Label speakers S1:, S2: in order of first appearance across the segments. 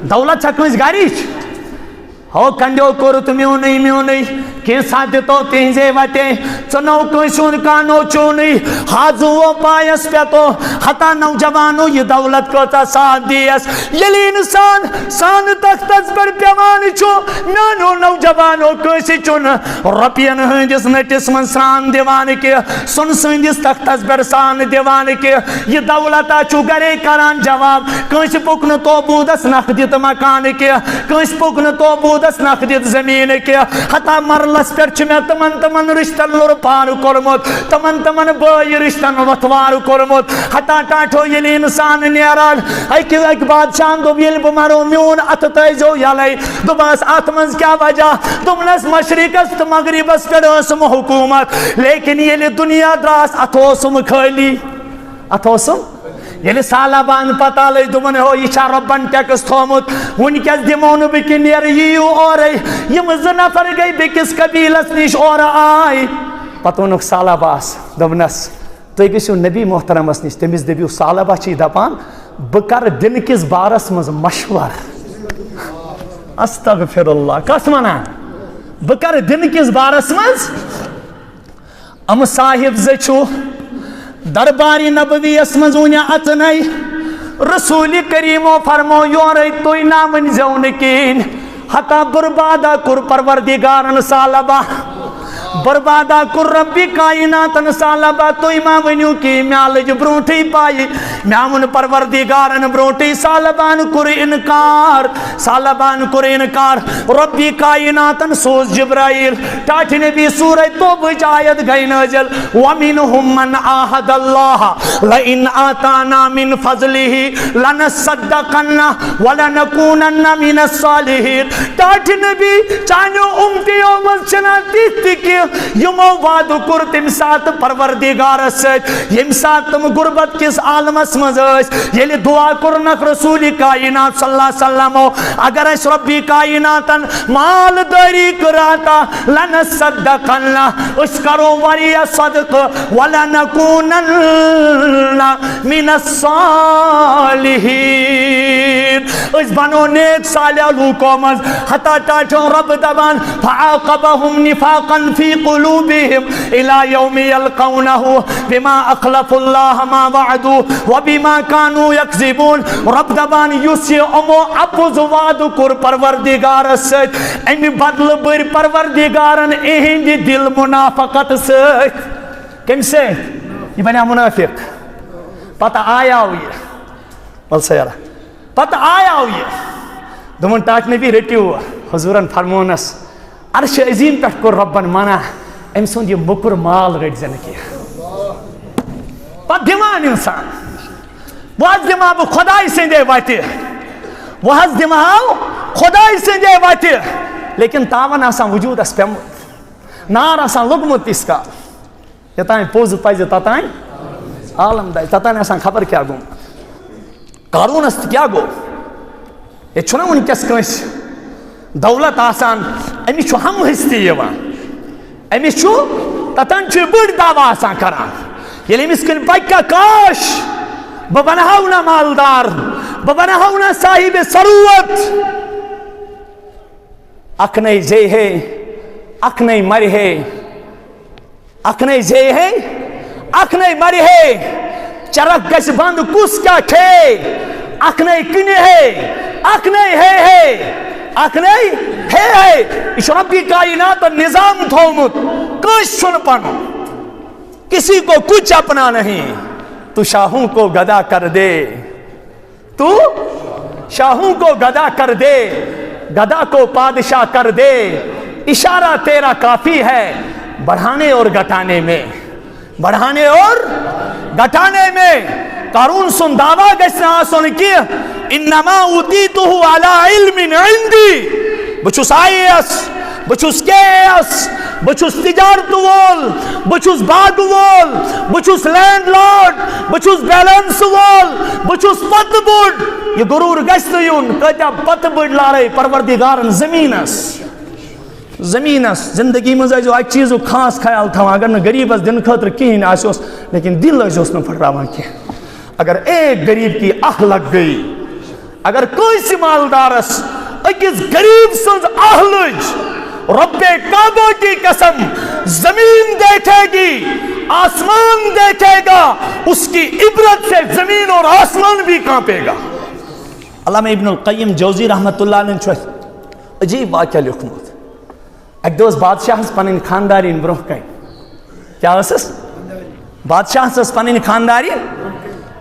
S1: دولت چھا کنس گارش ہو کنڈیو کورت میونی کینسا دتو تہذے وتے چنو کنسون کانو چونی حاضو و پایس پیتو حتا نوجوانو یہ دولت کو تا ساتھ دیس یلی انسان سان تختس پر پیوانی چھو میانو نوجوانو کنسی چون رپین ہندس نٹس من سان دیوان کے سن سندس تختس پر سان دیوان کے یہ دولتا چھو گرے کران جواب کنس پکن تو بودس نخ دیت مکان کے کنس پکن تو بودس نخ دیت زمین کے حتا مرلس پر چھ میں تمن رشتن لور پار کرمت تمن بائی رشتن وتوار کرمت حتا ٹاٹھو یلی انسان نیران ایک بادشاہ دو یل بمارو میون ات تیزو یلی دوباس ات منز کیا وجہ دوبنس مشرقس تو مغربس پر اسم حکومت لیکن یلی دنیا دراس اتوسم خالی اتوسم یلی سالابان پتا لئی دومن ہو یہ چھا ربن ٹیکس تھومت ان کس دمون بکنیر یو اور یم زنفر گئی بکس قبیلس نش اور آئی پتونک سالاباس دوبنس تو گژھو نبی محترمس نش تمس دبیو سالابا چی دپان بہ کر دن کس بارس مز مشور استغفر اللہ کس ونان بہ کر دن کس بارس مز ام صاحب زچو درباری نبوی اسمز ونیا اتنائی رسول کریمو فرمو یوری توی نامن زونکین حتا بربادا کر پروردگارن سالبا بربادا کر ربی کائناتن سالبا توی ما ونیو کی میالج برونٹی پائی میامن پروردگارن برونٹی سالبان کر انکار ربی کائناتن سوز جبرائیل ٹاٹ نبی سورہ توبہ آیت گئی نازل وَمِنْهُمْ مَنْ آہد اللَّهَ لَإِنْ آتَانَا مِنْ فَضْلِهِ لَنَصَّدَّقَنَّ وَلَنَكُونَنَّ مِنَ الصَّالِحِينَ ٹاٹ نبی چانو امتیو منچنا تیتی کی یمو وعدو کر تم سات پروردگار سچ یم سات تم غربت کس عالمس مزاش یلی دعا کرنک رسول کائنات صلی اللہ علیہ وسلم اگر اس ربی کائناتن مال داری کراتا لنصدقن اس کرو وری صدق ولنکونن من الصالحین اس بنو نیک صالح لوکومز حتی ٹاٹھوں رب دبان فعاقبهم نفاقا في قلوبهم الى يوم يلقونه بما اخلفوا الله ما وعدوا وبما كانوا يكذبون رب دبان يسي امو اپوز وعد کر پروردگار سچ امی بدل بر پروردگارن اہند دل منافقت سچ کم سے یہ بنیا منافق پتہ آیا ہوئی بل سیارہ پتہ آیا ہوئی دمون ٹاٹ نبی رٹیو حضورن فرمونس عرش عظیم پہ کر ربن منع ام سند یہ مکر مال رٹ زن کی پتہ دمان انسان وہ دما بہ خدائی سندے وتہ وہ دما خدائی سندے وتہ لیکن تاون آسان وجود اس پیمت نار آسان لگمت اس کا یتان پوز پز تتان عالم دائی تتان آسان خبر کیا گو قارون است کیا گو یہ چھنا ونکس کنس دولت آسان امیس چھو ہم ہستی یوان امیس چھو تتان چھو بڑ دعویٰ آسان کران یلی امیس کن بکا کاش ببنہونا مالدار ببنہونا صاحب ثروت اکنے زی ہے اکنے مر ہے اکنے زی ہے اکنے مر ہے چرک گس بند کس کا کھے اکنے کنے ہے اکنے ہے اکنے ہے اس ربی کائنات نظام تھومت کش سن پنو کسی کو کچھ اپنا نہیں تو شاہوں کو گدا کر دے تو شاہوں کو گدا کر دے گدا کو پادشاہ کر دے اشارہ تیرا کافی ہے بڑھانے اور گھٹانے میں بڑھانے اور گھٹانے میں قارون سن دعویٰ گسنا سن کی انما اوتیتہ علی علم عندی بچوس آئیس بچوس کیس بچوس تجارت وول بچوس باغ وول بچوس لینڈ لارڈ بچوس بیلنس وول بچوس پت بڑ یہ غرور گشت یون کتیا پت بڑ لارے پروردگارن زمینس زندگی مز جو اک چیز خاص خیال تھا اگر نہ غریبس دن خاطر کہین آسوس لیکن دل اس نہ پھٹراوان کی اگر ایک غریب کی آہ لگ گئی اگر کوئی مالدارس اکس غریب سنز اہلج رب کعبہ کی قسم زمین دیکھے گی آسمان دیکھے گا اس کی عبرت سے زمین اور آسمان بھی کانپے گا. علامہ ابن القیم جوزی رحمت اللہ علیہ عجیب واقعہ لکھمت. ایک دوست بادشاہ پنن خاندارین برونہ کن کیا اس بادشاہ پنن خاندارین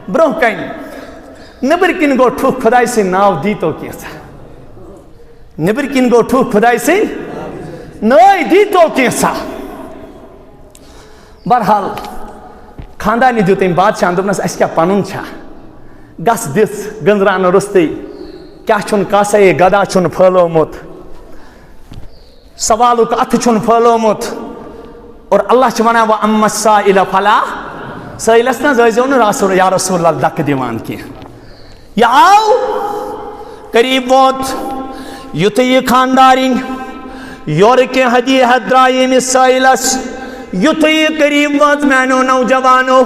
S1: برونہ کن نبر کن گو ٹھوک خدای سے ناو دی تو کیسا نبر کن گو ٹھوک خدای سے ناو دی تو کیسا. بہرحال خاندانی دیو تم بادشاہ دس اس کیا پنن چھا گس دس گنزران رستی کیا چھن کاسے گدا چھن پھلومت سوالک اتھ چھن پھلومت اور اللہ چھ ونان واما السائل فلا سائلس نہ زیزو نہ رسول یا رسول اللہ دک دیوان کی یہ آو قریب ووت یتھ یہ خاندارین یور کے ہدیہ درائے میں سائلس یتھ یہ قریب ووت میانو نوجوانو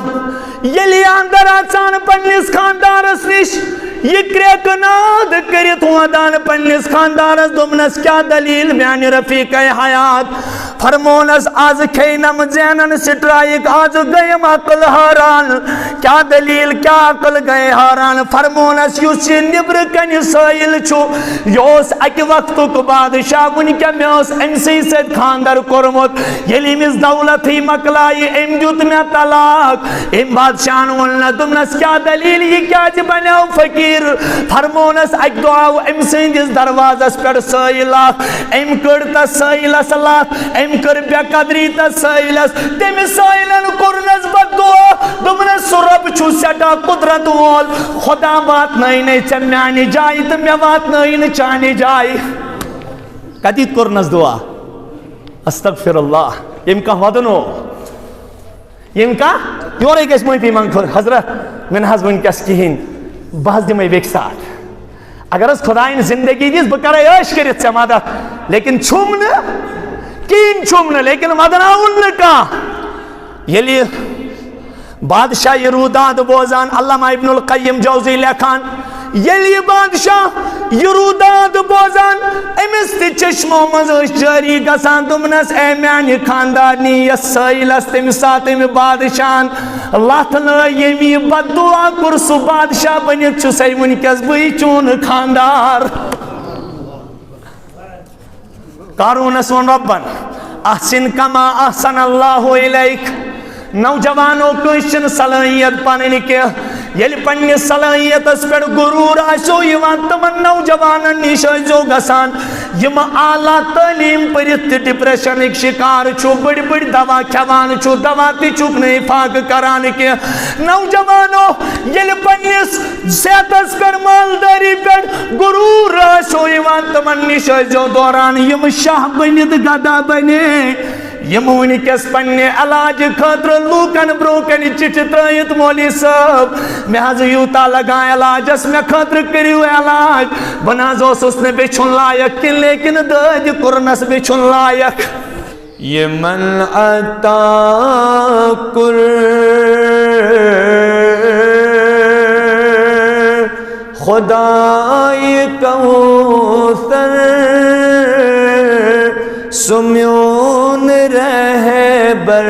S1: یلی اندر اچان پنس خاندارس نش یہ کریکناد کرت ودان پنس خاندارس دوپنس کیا دلیل میان رفیق حیات فرمونس آز کھینم زینن سٹرائک آز گئیم عقل حیران کیا دلیل کیا عقل گئے حیران فرمونس یس نبر کن سائل چھو یوس اک وقت کو بادشاہ ونکہ میوس امسی سے خاندر کرمت یلی مز دولت ہی مکلائی ام جت میں طلاق ام بادشاہ ونہ دوپنس کیا دلیل یہ کیا جی بناو فقیر فرمونس اک دعاو ام سندس دروازس پر سائلات ام کرتا سائلس لات ام کر بے قدری تا سائلس تم سائلن کرنس بد دعا دوپنس رب چھو سٹا قدرت وول خدا وات نہیں چن میانی جائی تو میں وات نہیں چانی جائی کدیت کرنس دعا استغفر اللہ یم کا ودنو یم کا یورے گیس معافی منگ حضرت من حض ونکس کہین بہت دمائی بیک ساتھ اگر اس خدایین زندگی دیس بکرے عیش کرت سے مدد لیکن چھومنے کین چھومنے لیکن مدناؤن کا یلی بادشاہ یہ روداد بوزان علامہ ابن القیم جوزی لکھان یلی بادشاہ یہ روداد بوزان امس تی چشمو مزش جاری گسان دمنس اے میانی خاندانی یس سائلس تم ساتم بادشاہ لات لائیمی بد دعا کرسو بادشاہ بنیت چھو سی ونکس بئی چون خاندار قارونس ون ربن احسن کما احسن اللہ علیک نوجوانوں کوشن صلاحیت پاننی کے یل پنی صلاحیت اس پر غرور آشو یوان تمن نوجوانن نیشوی جو گسان یم اعلیٰ تعلیم پرت ڈپریشن ایک شکار چھو بڑی بڑی دوا کھوان چھو دوا تی چوک نہیں فاق کران کے نوجوانوں یل پنیس صحت اس پر مالداری پر غرور آشو یوان تمن نیشوی جو دوران یم شاہ بنید گدا بنے یمونی کس پننے علاج خطر لوکن بروکن چٹ ترائیت مولی صاحب میں حض یوتا لگا علاج اس میں خطر کریو علاج بنازوس اس نے بیچن لائق لیکن داد کرنس بیچن لائق یہ من عطا کر خدای کوثر سمیون رہبر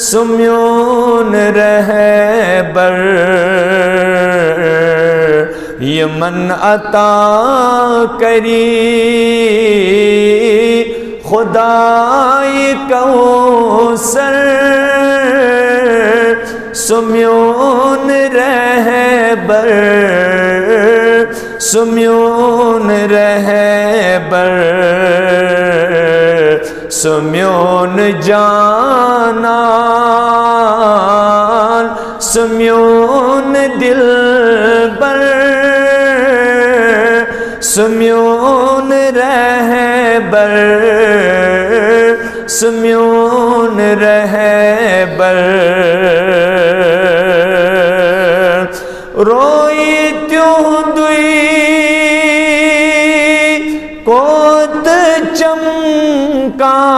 S1: سمیون رہبر یہ من عطا کری خدای کوثر سمیون رہبر سمیون رہبر سمیون جانان سمیون دلبر سمیون رہبر سمیون رہبر روئی تیوں دوئی کوت چمکان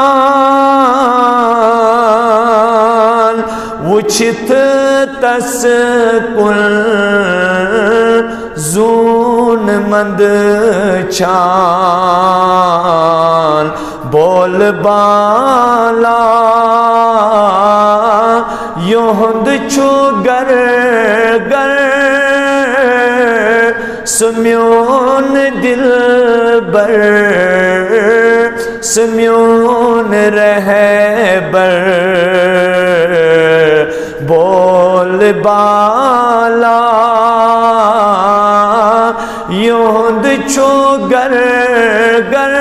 S1: وچھت تس کل زون مند چان بول بالا یہند چھو گر گر سمیون دل بر سمیون رہبر بول بالا یہند چھو گر گر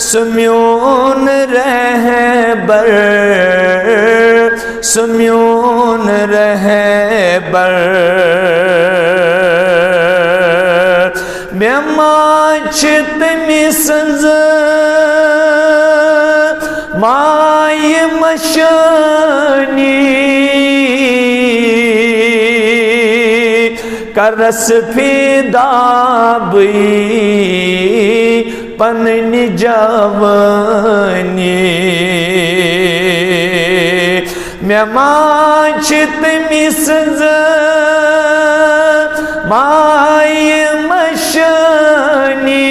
S1: سمیون رہبر سمیون رہبر میں ماچت مسنز مائی مشانی کرس پیدا بئی پننی جوانی میں ماچت مسنز مائی مشانی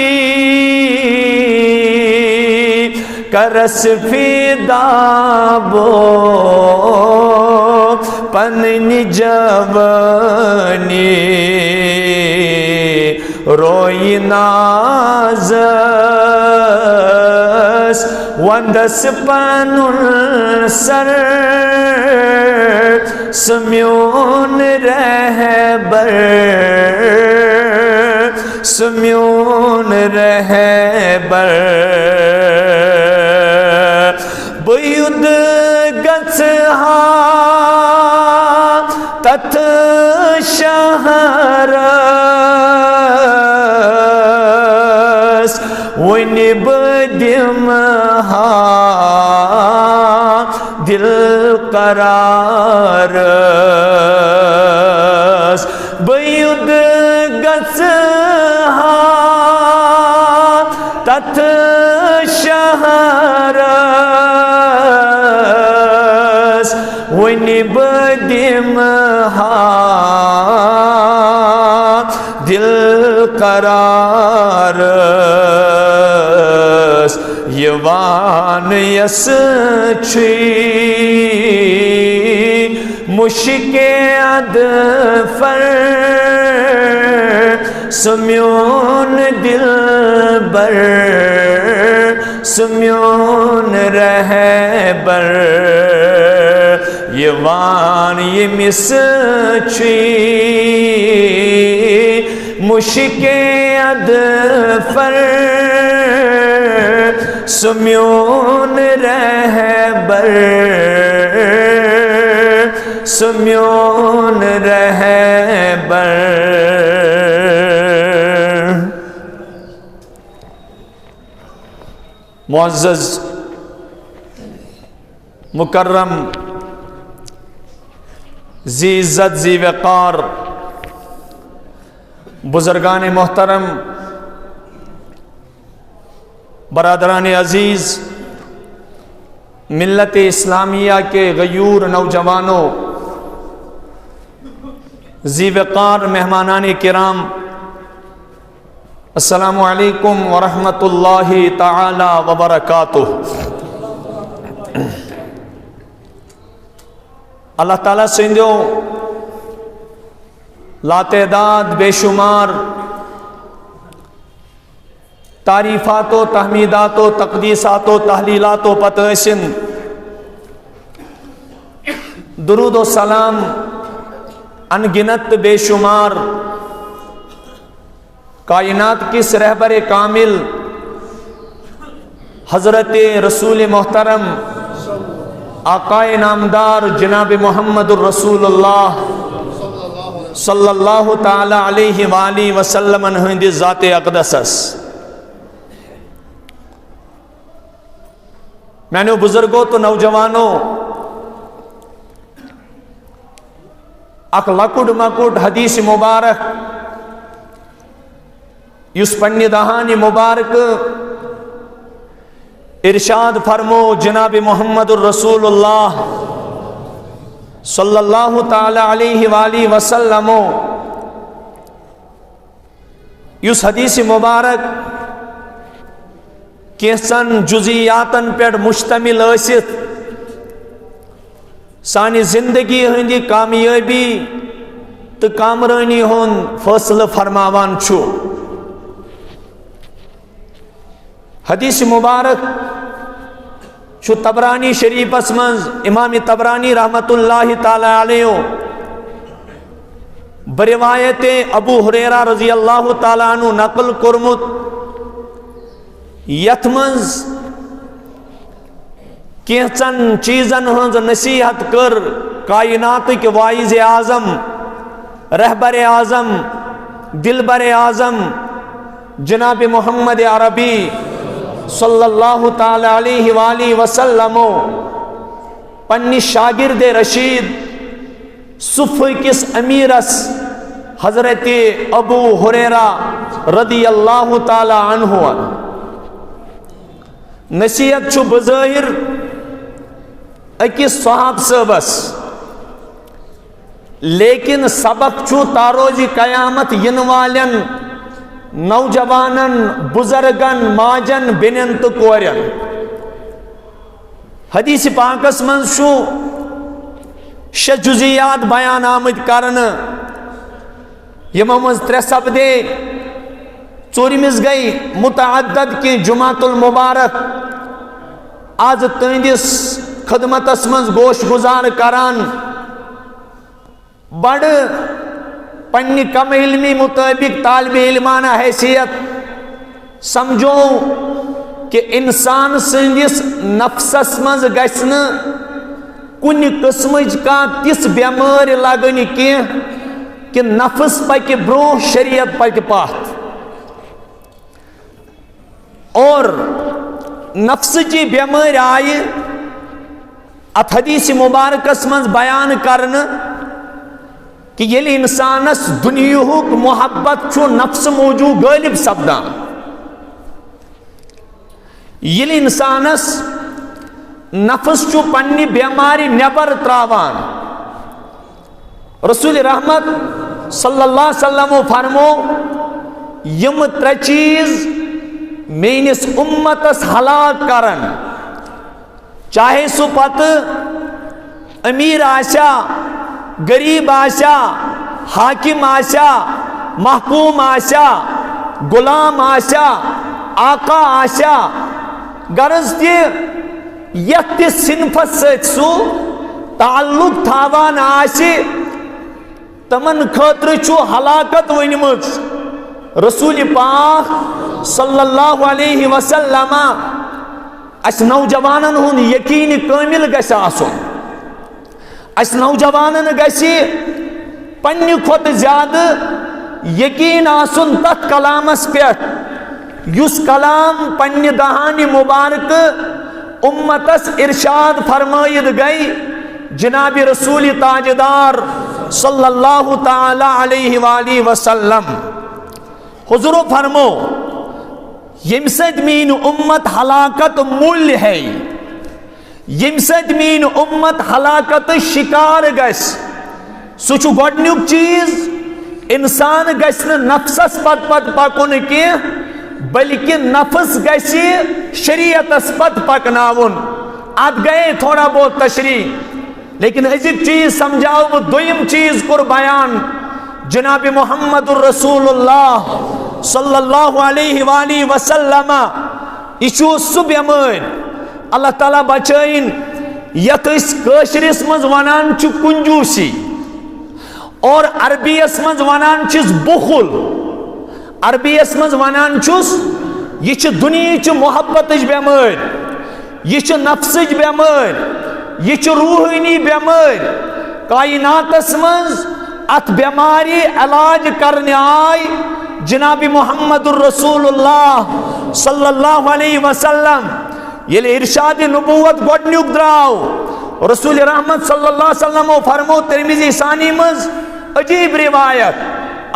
S1: کرس پیدا بو پننی جوانی روئی نازس وندس پنن سر سمیون رہبر سمیون رہبر بیود گژھہا تتھ شہرس ونہِ بہٕ دِمہا دل قرارس بیود گژھہا تتھ شہرس ونہِ بہٕ دِمہا دل قرارس یوان یس چھی مشک ادفر سمیون دل بر سمیون رہبر یوان یمس چھی مشک ادفر سمیون رہبر سمیون رہبر معزز مکرم ذی عزت ذی وقار بزرگان محترم برادران عزیز ملت اسلامیہ کے غیور نوجوانوں ذی وقار مہمانان کرام السلام علیکم ورحمۃ اللہ تعالی وبرکاتہ۔ اللہ تعالیٰ سندھو لاتعداد بے شمار تعریفات و تحمیدات و تقدیسات و تحلیلات و پتحسن درود و سلام انگنت بے شمار کائنات کس رہبر کامل حضرت رسول محترم آقائے نامدار جناب محمد الرسول اللہ صلی اللہ تعالی علیہ وآلہ وسلم ہند ذات اقدس میں نے بزرگوں تو نوجوانوں اک لکڑ مکڑ حدیث مبارک یس پنی دہانی مبارک ارشاد فرمو جناب محمد الرسول اللہ صلی اللہ تعالی علیہ وآلہ وسلم اس حدیث مبارک کیسن جزیاتن پر مشتمل ٲسِتھ سانہِ زندگی ہندی کامیٲبی تہٕ کامرٲنی ہُنٛد فٲصلہٕ فرماوان چھُ. حدیث مبارک چھُ تبرانی شریفس منٛز امام تبرانی رحمت اللہ تعالی علیہ بروایت ابو ہریرہ رضی اللہ تعالیٰ عنہ نقل کورمُت یتھ منٛز کینژن چیزن ہنز نصیحت کر کائناتک واعظ اعظم رہبر اعظم دلبر اعظم جناب محمد عربی صلی اللہ تعالی علیہ وآلہ وسلم پننس شاگرد رشید صف کس امیرس حضرت ابو ہریرہ رضی اللہ تعالی عنہ نصیحت چھُ بظاہر اکس صحاب صٲبس لیکن سبق چھُ تاروزی قیامت ین والن نوجوانن بزرگن ماجن بینن تو کورن. حدیث پاکس منٛز چھُ 6 جزیات بیان آمد کرنہٕ یمو منٛز 3 سپدے ژوٗرمِس گئی متعدد کی جمعۃ المبارک آز تہندس خدمتس منٛز گوش گزار کران بڑ پننہِ کم علمی مطابق طالب علمانہ حیثیت سمجھو کہ انسان سندس نفسس منٛز گژھِ نہٕ کُنہِ قٕسمٕچ کانٛہہ تِژھ بٮ۪مٲرۍ لگٕنۍ کینٛہہ کہ نفس پکہِ برونٛہہ شریعت پکہِ پتھ اور نفسچی بیمار آئی ات حدیث مبارکس منٛز بیان کرنہٕ کہ ییٚلہِ انسانس دنیاہُک محبت چھُ نفس موجوٗب غٲلب سپدان ییٚلہِ انسانس نفس چھُ پننہِ بیمارِ نٮ۪بر تراوان رسول رحمت صلی اللہ علیہ وسلم فرمو یم 3 چیز میانس امتس ہلاک کرن چاہے سو پتہ امیر آسیا غریب آسیا حاکم آسیا محکوم آسیا غلام آسیا آقا آسیا غرض تہ یتھ تہ صنفس سۭتۍ سُہ تعلق تھاوان آسہِ تمن خٲطرٕ چھُ ہلاکت ؤنمٕژ. رسول پاک صلی اللہ علیہ وسلم اس نوجوانن ہن یقین کامل گژھِ آسُن اس نوجوانن گژھِ پننہِ کھۄتہٕ زیادٕ یقین آسُن تتھ کلامس پٮ۪ٹھ یُس کلام پننہِ دہانہِ مبارکہٕ امتس ارشاد فرمٲیِتھ گئی جناب رسول تاجدار صلی اللہ تعالی علیہ وآلہ وسلم. حضور فرمو یم سۭتۍ میٛٲنۍ امت ہلاکت مول ہے یم سۭتۍ میٛٲنۍ امت ہلاکت شکار گژھِ سُہ چھُ گۄڈنیُک چیز انسان گژھِ نہٕ نفسس پتہٕ پکُن کینٛہہ بلکہ نفس گژھِ شریعتس پتہٕ پکناوُن. اتھ گئے تھوڑا بہت تشریح لیکن أزیُک چیز سمجھاو بہٕ دوٚیِم چیز کوٚر بیان جناب محمد الرسول اللہ صلی اللہ علیہ وآلہ وسلم. یہ چھُ سُہ بٮ۪مٲرۍ اللہ تعالیٰ بچٲیِن یتھ أسۍ کٲشرِس منٛز ونان چھِ کنجوٗسی اور عربیس منٛز ونان چھِس بخل. عربیس منٛز ونان چھُس یہ چھِ دُنیہٕچ محبتٕچ بٮ۪مٲرۍ یہ چھِ نفسٕچ بٮ۪مٲرۍ یہ چھِ روحٲنی بٮ۪مٲرۍ. کائناتس منٛز ات بیماری علاج کرنے آئی جناب محمد الرسول اللہ صلی اللہ علیہ وسلم. ییٚلہِ ارشاد نبوت گۄڈنیُک درٛاو رسول رحمت صلی اللہ علیہ وسلم فرمو ترمذی ثانی منٛز عجیب روایت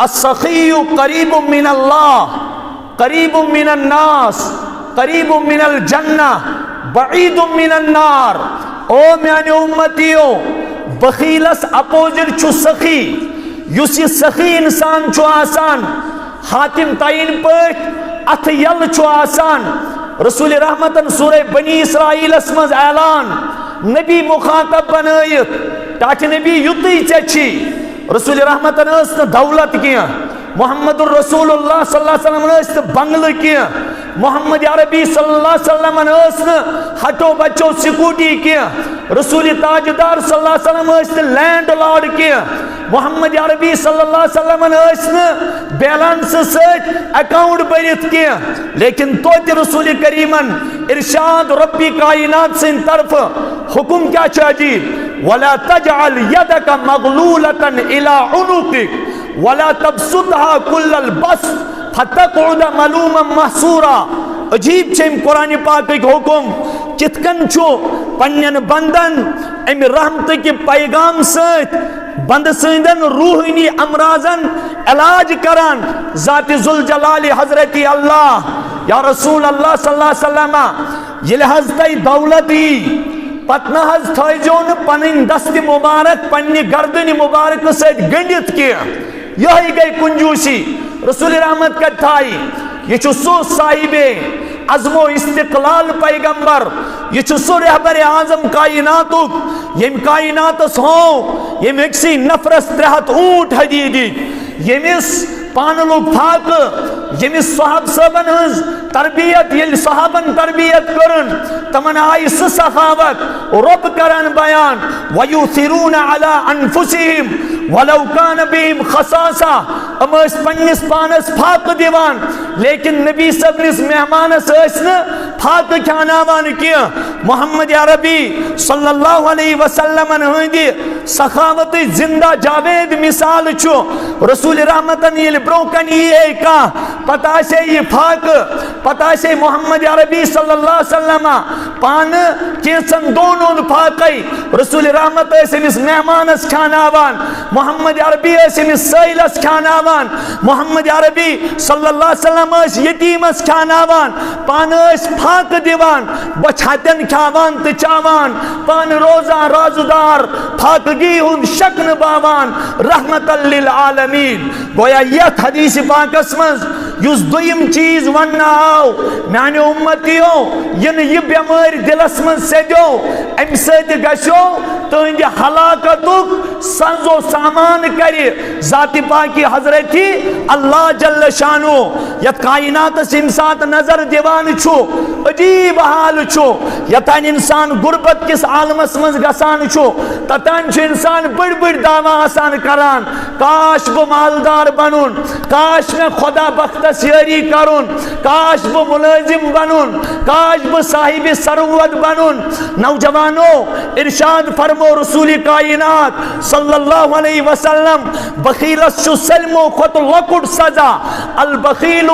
S1: السخی قریب من اللہ قریب من الناس قریب من الجنہ بعید من النار. او میانہِ امتیو بخیلس اپوزٹ چھُ سخی. یُس یہِ سخی انسان چھُ آسان حاتم تعین پٹ اتھ یل چھو آسان رسول رحمتن سورہ بنی اسرائیل اسمز اعلان نبی مخاطب بنائیت ٹاٹ نبی یتی چچی رسول رحمتن اس دولت کیا محمد الرسول اللہ صلی اللہ علیہ وسلم اس بنگل کیا محمد عربی صلی اللہ علیہ وسلم اس ہٹو بچو سکوٹی کیا رسول تاجدار صلی اللہ علیہ وسلم اس لینڈ لارڈ کیا محمد عربی صلی اللہ علیہ وسلم اس بیلنس سیٹ اکاؤنٹ بریت کیا لیکن توت رسول کریمن ارشاد ربی کائنات سے ان طرف حکم کیا چاہیے وَلَا تَجْعَلْ يَدَكَ مَغْلُولَةً إِلَىٰ عُنُقِكَ وَلَا تَبْسُطْهَا كُلَّ الْبَسْطِ فَتَقْعُدَ مَلُومًا مَحْصُورًا عجیب چھم قرآن پاک ایک حکم کتکن چھو پنین بندن ام رحمت کی پیغام سیت بند سیندن روحینی امراضن علاج کران ذات ذوالجلال حضرت اللہ یا رسول اللہ صلی اللہ علیہ وسلم یہ لحظتی دولتی پتنہ حض تھائیجون پنین دست مبارک پنی گردن مبارک سیت گنڈت کیا یہی گئی کنجوسی رسول رحمت کا تھائی یہ چھو سو صاحب عزم و استقلال پیغمبر یہ چھو سو رہبر اعظم کائناتو یہ کائناتس ہوں یہ مکسی نفرس ترہت اونٹ حدیدی یہ مس پانلوک پھاک یہ مس صحاب صحبن ہز تربیت یہ صحابن تربیت کرن تمن آئی سخاوت رب کرن بیان وَيُثِرُونَ عَلَىٰ أَنفُسِهِمْ وَلَوْ كَانَ بِهِمْ خَصَاصَةٌ اما اس پنیس پانس پھاک دیوان لیکن نبی صاحب نے اس مہمانس اسن پھاک کھاناوان کیا محمد عربی صلی اللہ علیہ وسلم ہوندی سخاوت زندہ جاوید مثال چھو رسول رحمتن یہ بروکن یہ کا پتہ سے یہ پھاک پتہ سے محمد عربی صلی اللہ علیہ وسلم پان کیسن دونوں پھاکی رسول رحمت ایسے اس مہمانس کھاناوان محمد عربی ایسے اس سیلس کھاناوان محمد عربی صلی اللہ علیہ وسلم اس یتیمس کھاناوان پان اس پھاک دیوان بچھاتن کھاوان تچاوان پان روزان رازدار پھاکگی ہن شکن باوان رحمت للعالمین گویا یہ حدیث پاک اسمز یس دویم چیز وننا آو میانے امتیو یہ بیمار دلس من سیدو ام سید گشو تو ان ہلاکتک سنزو سامان کری ذات پاکی حضرتی اللہ جل شانو یت کائنات سمسات نظر دیوان چھو عجیب حال چھو یتان انسان غربت کس عالمس من گسان چھو تتان چھو انسان بڑ بڑ دعویٰ آسان کران کاش بو مالدار بنون کاش میں خدا بخت سیاری کرون کاش بو ملازم بنون کاش بو صاحب ثروت بنون نوجوانو ارشاد فرمو رسول کائنات صلی اللہ علیہ وسلم بخیل شو سلمو خط لکڑ سزا البخیل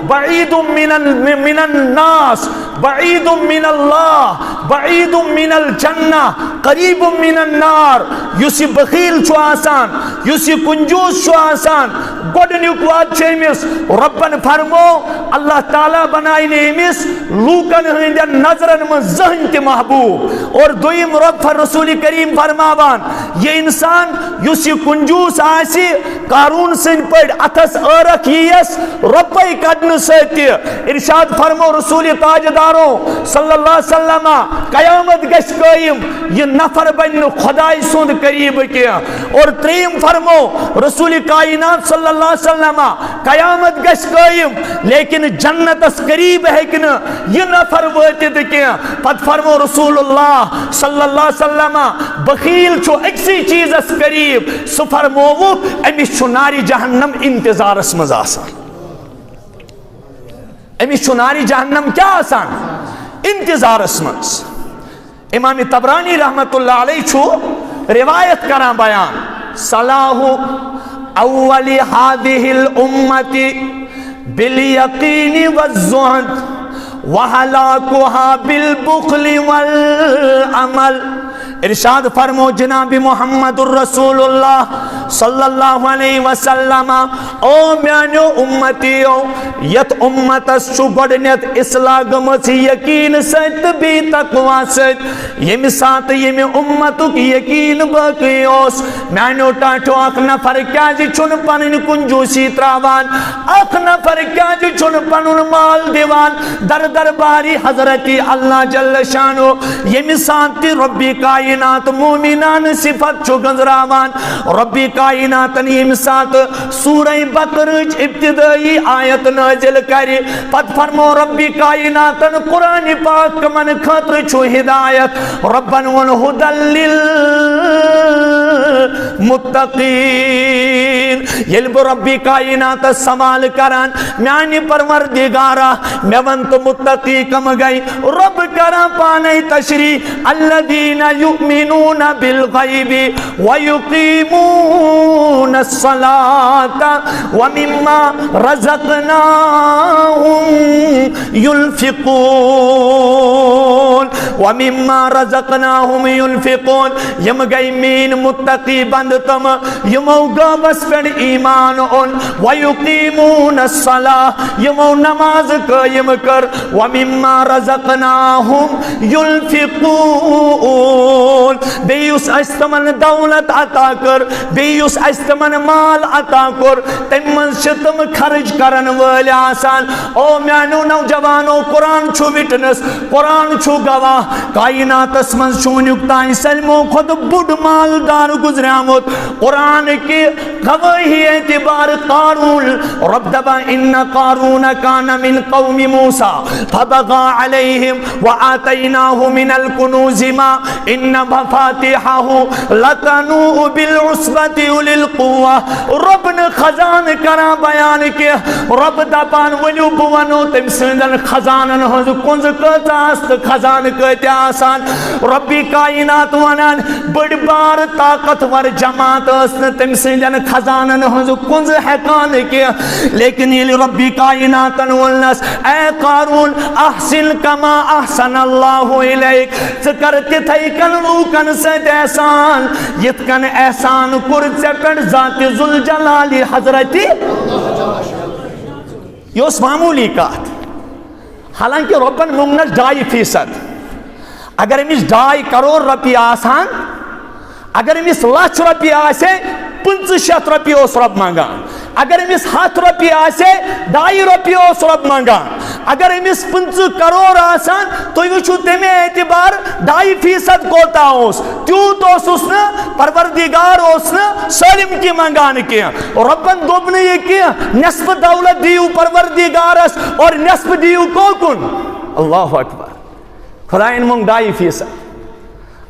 S1: بعید من الناس بعید من اللہ بعید من الجنہ قریب من النار یسی بخیل چھو آسان یسی کنجوس چھو آسان گوڑنیک واد چھیمیس ربن فرمو اللہ تعالیٰ بنائینے امیس لوکن ہندن نظرن من ذہن تی محبوب اور دویم رب رسول کریم فرماوان یہ انسان یسی کنجوس آسی قارون سن پڑ اتس ارک یس ربی قدن سیتی ارشاد فرمو رسول تاجداروں صلی اللہ علیہ وسلم قیامت گش قائم یہ نفر بن خدای سند قریب کیا اور تریم فرمو رسول کائنات صلی اللہ علیہ وسلم قیامت گش قائم لیکن جنت اس قریب ہے کہ یہ نفر واتد کیا پت فرمو رسول اللہ صلی اللہ علیہ وسلم بخیل چھو اکسی چیز اس قریب سو فرمو امیش چھو ناری جہنم انتظار اس مزاسان امیش چھو ناری جہنم کیا آسان انتظار اس مز امام طبرانی رحمت اللہ علیہ چھو روایت کران بیان صلاح اول هذه الامت بالیقین والزہد وحلاکها بالبخل والعمل ارشاد فرمو جناب محمد الرسول اللہ صلی اللہ علیہ وسلم او میانو امتیو یت امتس چھو گوڑنیت اصلاح گمس یقین ست بی تقوی ست یم سات یم امتو کی یقین باقی اوس میانو ٹاٹو اخ نفر کیا جی چھن پنن کنجوسی تراوان اخ نفر کیا جی چھن پنن مال دیوان در درباری حضرتی اللہ جل شانو یم سات ربی کائنات مومنان صفت چھو گنزراوان ربی کائنات یم سات سورہ بقرہ ابتدائی آیت نازل کری پت فرمو ربی کائنات قرآن پاک من خطر چھو ہدایت ربن والہدل للمتقین یلب ربی کائنات سوال کران میانی پروردگارا میں ونت متقی کم گئی رب کران پانے تشریح الذین یؤمنون بالغیب ویقیمون الصلاة ومما رزقناهم ينفقون ومما رزقناهم ينفقون یم گئی مین متقی بند تم یمو گابس پر ایمان ان ویقیمون الصلاة یمو نماز قائم کر ومما رزقناهم ينفقون بیوس استمن دولت عطا کر بیوس استمن مال عطا کر تمن شتم خرج کرن والی آسان او میانو نوجوانو قرآن چھو وٹنس قرآن چھو گواہ کائنات اسمن چھونیک تائیں سلموں خود بڑ مالدار گزریامت قرآن کی گواہی اعتبار قارون رب دبا ان قارون کان من قوم موسیٰ فبغى علیہم وآتیناہ من الکنوز ما ان مفاتحہ لتنوء بالعصبت اولی القوہ رب نے خزان کرا بیان کیا رب دپان ولیو بوانو تم سندن خزانن ہز کنز کتا است خزان کتا آسان ربی کائنات ونان بڑ بار طاقتور جماعت است تم سندن خزانن ہز کنز حقان کیا لیکن یہ ربی کائنات ونس اے قارون احسن کما احسن اللہ علیک ذکرتی تھئی کن لوکن سید احسان یتکن احسان کرد سپن ذات ذوالجلالی حضرتی یہ اس معمولی کات حالانکہ ربن منگنش 2.5% اگر امیس 2.5 کروڑ رپی آسان اگر امیس 1,00,000 رپی آسے 500 رپی اس رب مانگان اگر امیس 100 رپی آسے 2.5 رپی اس رب مانگان اگر امیس 50 کروڑ آسان تو یہ چھو تمہیں اعتبار 2.5% کوتا ہوس تیوت اس نے پروردگار اس نے سالم کی مانگان کیا ربن دوب نے یہ کیا نصف دولت دیو پروردگار اس اور نصف دیو کوکن اللہ اکبر خدایان مونگ 2.5%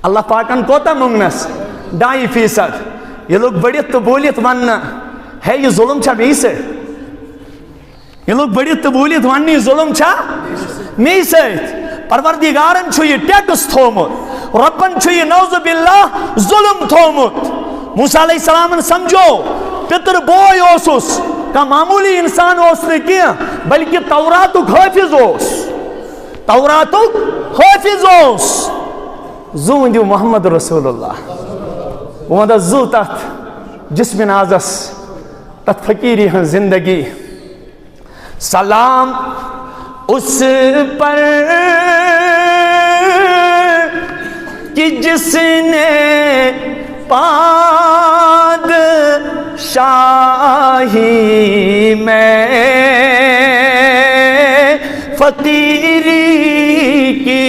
S1: اللہ پاکن کوتا مونگنس 2.5% یہ لوگ بڑیت تو بولیت وننا ہے یہ ظلم چھا بھی سے یہ لوگ بڑی تبولیت وانی ظلم چھا می سیت پروردگارن چھو یہ ٹیکس تھومت ربن چھو یہ نوز باللہ ظلم تھومت موسیٰ علیہ السلام سمجھو پتر بوئی اوسوس کا معمولی انسان اوس نے کیا بلکہ توراتک حافظ اوس توراتک حافظ اوس زون دیو محمد رسول اللہ وہاں دا زو تحت جسم نازس تحت فقیری ہن زندگی سلام اس پر کہ جس نے پادشاہی میں فقیری کی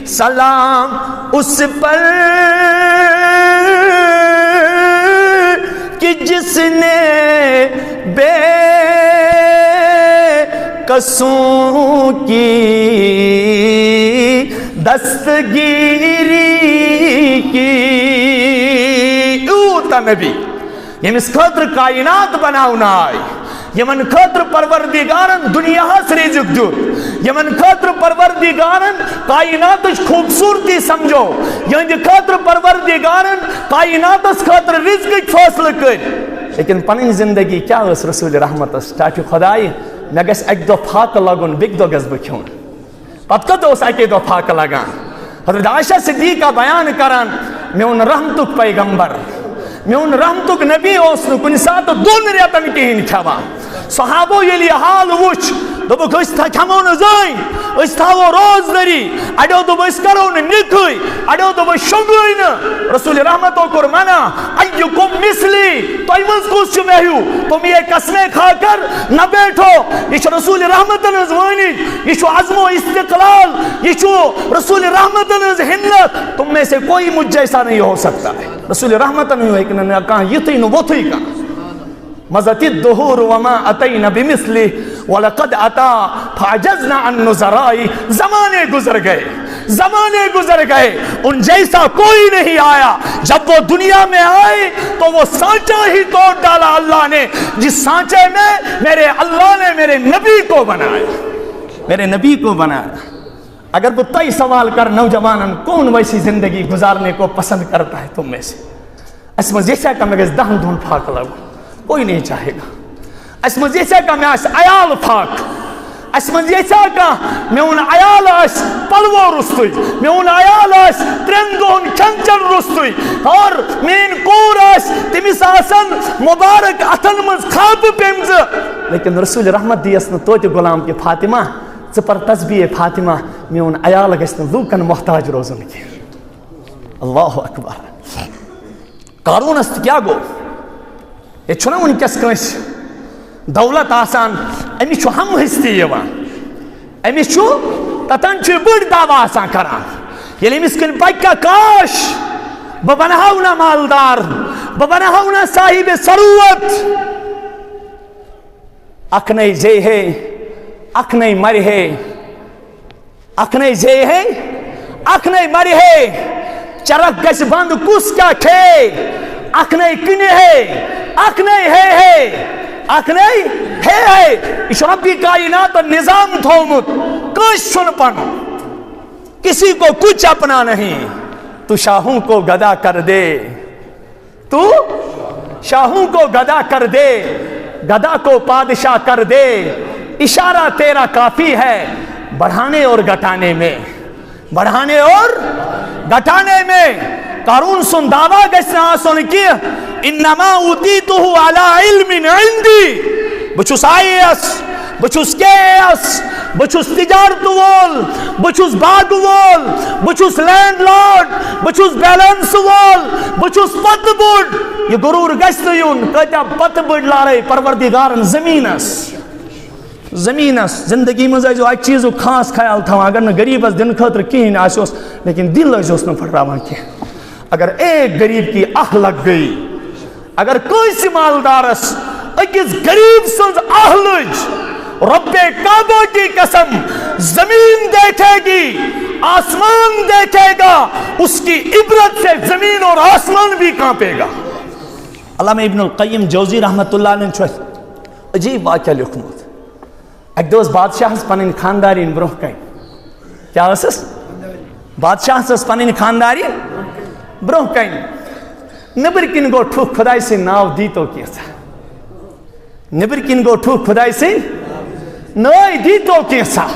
S1: سلام اس پر کہ جس نے بے قصوں کی دستگیری کی اوتا نبی یمس خطر کائنات بناونا آئی یمن خطر پروردگارن دنیا سے رزق جو یمن خطر پروردگارن کائنات خوبصورتی سمجھو یمن خطر پروردگارن کائنات خطر رزق فاصل کر لیکن پنن زندگی کیا اس رسول رحمت ٹاٹو خدائی میں گس ایک دو پھاک لگن بیک دو گس بکھون پت کت اس ایک دو پھاک لگان حضرت عائشہ صدیقہ بیان کران میون رحمتک پیغمبر میون رحمتک نبی اوس نہ کُنہِ ساتہٕ 2 رٮ۪تن کِہیٖنۍ کھٮ۪وان صحابو ییٚلہِ یہِ حال وٕچھ دوٚپُکھ أسۍ کھٮ۪مو نہٕ زٔنۍ أسۍ تھاوو روزدٔری اَڑیو دوٚپ أسۍ کَرو نہٕ نِکہٕے اَڑیو دوٚپ أسۍ شۄنٛگٕے نہٕ رسول رحمتو کوٚر منع اَیُکُم مثلی تۄہہِ منٛز کُس چھُ مےٚ ہیوٗ تُم یہ قسمیں کھا کر نہ بیٹھو یہ چھُ رسول رحمتن ہٕنٛز وٲنِج یہ چھُ عزم و استقلال یہ چھُ رسول رحمتن ہٕنٛز ہمت تم میں سے کوئی مجھ جیسا نہیں ہو سکتا ہے رسول رحمتن ہیوٗ ہیٚکہِ نہٕ کانٛہہ یِتھُے نہٕ ووٚتھُے کانٛہہ مزت الدهور وما اتينا بمثله ولقد اتى فعجزنا عن نظرائي زمانے گزر گئے ان جیسا کوئی نہیں آیا جب وہ دنیا میں آئے تو وہ سانچہ ہی توڑ ڈالا اللہ نے جس سانچے میں میرے اللہ نے میرے نبی کو بنایا اگر وہ تئی سوال کر نوجوانن کون ویسی زندگی گزارنے کو پسند کرتا ہے تم میں سے اس میں جیسا کہ میں 10 دن پھاک لگوں کوئی نہیں چاہے گا اس میں جیسا کہ میں عیال پھاک اس میں جیسا کہ میون عیال آس پلوو رستوی میون عیال آس 3 دن کھنچن رستوی اور مین کور آس تمس آسن مبارک اتن مز خواب پیمز لیکن رسول رحمت دیس نہ توتہ غلام کہ فاطمہ ژٕ پر تسبیح فاطمہ میون عیال گژھِ نہٕ لوٗکن محتاج روزُن کینٛہہ اللہ اکبر قارونس تہِ کیٛاہ گوٚو یہ چھُنہ وٕنکٮ۪س کٲنٛسہِ دولت آسان أمِس چھُ ہم حِصہٕ تہِ یِوان أمِس چھُ تتن چھُ بٔڑ دعوا آسان کران ییٚلہِ أمِس کِنۍ پکہِ کاش بہٕ بنہو نہ مالدار بہٕ بنہو نہ صاحب ثروت اکھ نَے زے ہے اکھ نَے مرِ ہے اکھ نَے زے ہے اکھ نَے مرِ ہے چرک گژھِ بند کُس کیٛاہ کھے اکھ نَے کٕنہِ ہے اکھ نَے ہے اکھ نَے ہے یہ چھُ ربِ کائنات نظام تھومُت کٲنٛسہِ چھُنہٕ پنُن کسی کو کچھ اپنا نہیں تو شاہوں کو گدا کر دے تو شاہوں کو گدا کر دے گدا کو بادشاہ کر دے اشارہ تیرا کافی ہے بڑھانے اور گھٹانے میں قارون سن دعویٰ گژھِ نہٕ آسُن کینٛہہ انما اوتیتہ علی علم عندی بہٕ چھُس آئی اے ایس بہٕ چھُس کے اے ایس بہٕ چھُس تجارت وول بہٕ چھُس باغ وول بہٕ چھُس لینڈ لاڈ بہٕ چھُس بیلنس وول بہٕ چھُس پتہٕ بوٚڑ یہ غروٗر گژھِ نہٕ یُن کۭتیاہ پتہٕ بٔڑۍ لارے پروردگارن زمینس زندگی منٛز ٲسۍزیو اکہِ چیٖزُک خاص خیال تھاوان اگر نہٕ غریٖبس دِنہٕ خٲطرٕ کِہیٖنۍ آسیوس لیکن دل ٲسۍزیوس نہٕ پھٹراوان کینٛہہ اگر ایک غریب کی آہ لگ گئی اگر کٲنٛسہِ مالدارس أکِس غریب سٕنٛز آہ لٔج رب کعبہ کی قسم زمین دیکھے گی آسمان دیکھے گا اس کی عبرت سے زمین اور آسمان بھی کانپے گا علامہ ابن القیم جوزی رحمت اللہ علیہ نے عجیب واقعہ لکھمت اک دوس بادشاہ پنن خاندارین برونٛہہ کن کیا ٲسس بادشاہ پنن خاندارین برونٛہہ کن نبر کن گو ٹھوک خداے سٕنٛدۍ ناو دیٖتو کینٛژھا نبر کن گو ٹھوک خداے سٕنٛدۍ نٲے دیٖتو کینٛژھا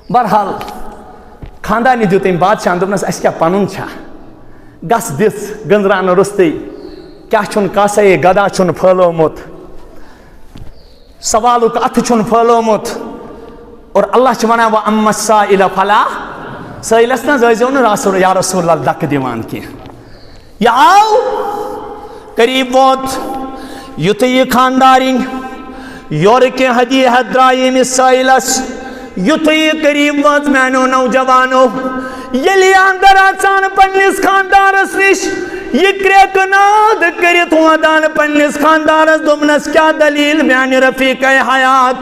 S1: بہرحال خاندارنہِ دیُت أمۍ بادشاہن دوٚپنس اَسہِ کیٛاہ پنُن چھا گژھ دِژ گٔنٛزراونہٕ روٚستٕے کیٛاہ چھُنہٕ کاسے گدا چھُنہٕ پھٲلومُت سوالُک اَتھٕ چھُنہٕ پھٲلومُت اور اللہ چھُ ونان وَأَمَّا السَّائِلَ فَلَا سٲیلس نہ ٲسۍزیو نہٕ یا رسول اللہ دکہٕ دِوان کینٛہہ یہِ آو قریٖب ووت یُتھُے یہِ خاندارِنۍ یورٕ کینٛہہ ہدیہت درٛاے أمِس سٲیلس یُتھُے یہِ قریٖب وٲژ میانیو نوجوانو ییٚلہِ یہِ اندر اژان پننِس خاندارس نِش یہ کرٛیکہٕ ناد کٔرِتھ وۄدان پننِس خاندارس دوٚپنس کیٛاہ دلیٖل میانہِ رفیٖقے حیات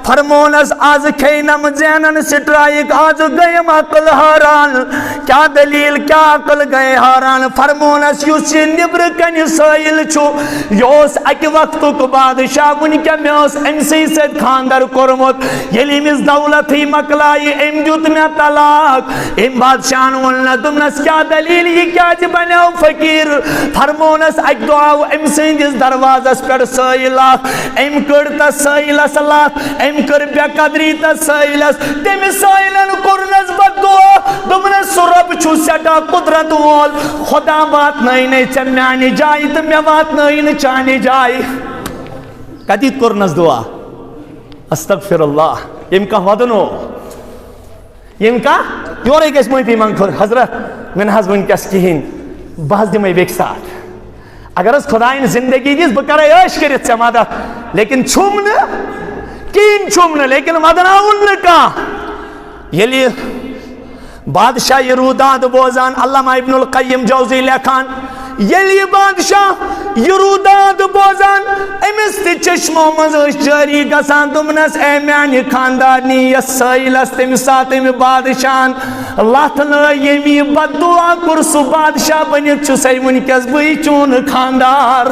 S1: فرمونس آز کھیٚینم زینن سٹرایک آز گٔیم عقل حٲران کیٛاہ دلیٖل کیٛاہ عقل گٔے حٲران فرمونس یُس یہِ نیٚبرٕ کنہِ سٲیِل چھُ یہِ اوس اکہِ وقتُک بادشاہ وٕنکٮ۪ن مےٚ اوس أمسٕے سۭتۍ خاندر کوٚرمُت ییٚلہِ أمِس دولتھٕے مۄکلایہِ أمۍ دیُت مےٚ طلاق أمۍ بادشاہن ووٚننس دوٚپنس کیٛاہ دلیٖل یہِ کیٛازِ بنیو فقیٖر فرمونس اکہِ دۄہ آو أمۍ سٕنٛدِس دروازس پٮ۪ٹھ سٲیِل اکھ أمۍ کٔڑ تس سٲیلس لتھ أمۍ کٔر بے قدری تس سٲیلس تٔمِس سٲیلن کوٚرنس دوپنس سہ رب چھُ سٮ۪ٹھاہ قدرت وول خدا واتنٲیِن ژےٚ میانہِ جایہِ تہٕ مےٚ واتنٲیِن چانہِ جایہِ کتہِ کوٚرنس دعا استغفر اللہ ییٚمۍ کانٛہہ ودنو ییٚمۍ کانٛہہ یورے گژھِ معٲفی منٛگُن حضرت مےٚ نہ حظ وٕنکٮ۪س کِہیٖنۍ بہٕ حظ دِمے بیٚکہِ ساتہٕ اگر حظ خۄدایَن زندگی دِژ بہٕ کرے عٲش کٔرِتھ ژےٚ مدد لیکن چھُم نہٕ کِہیٖنۍ چھُم نہٕ لیکن ودناوُن نہٕ کانٛہہ ییٚلہِ بادشاہ یہ روداد بوزان علامہ ابن القیم جوزی لیکھان ییٚلہِ یہِ بادشاہ یہ روداد بوزان أمِس تہِ چشمو منٛز ٲسۍ جٲری گژھان دوٚپنس اے میانہِ خاندارنی یس سٲیلس تمہِ ساتہٕ أمۍ بادشاہن لتھ لٲج ییٚمۍ یہِ بد دعا کوٚر سُہ بادشاہ بٔنِتھ چھُسے وٕنکٮ۪س بٕے چون خاندار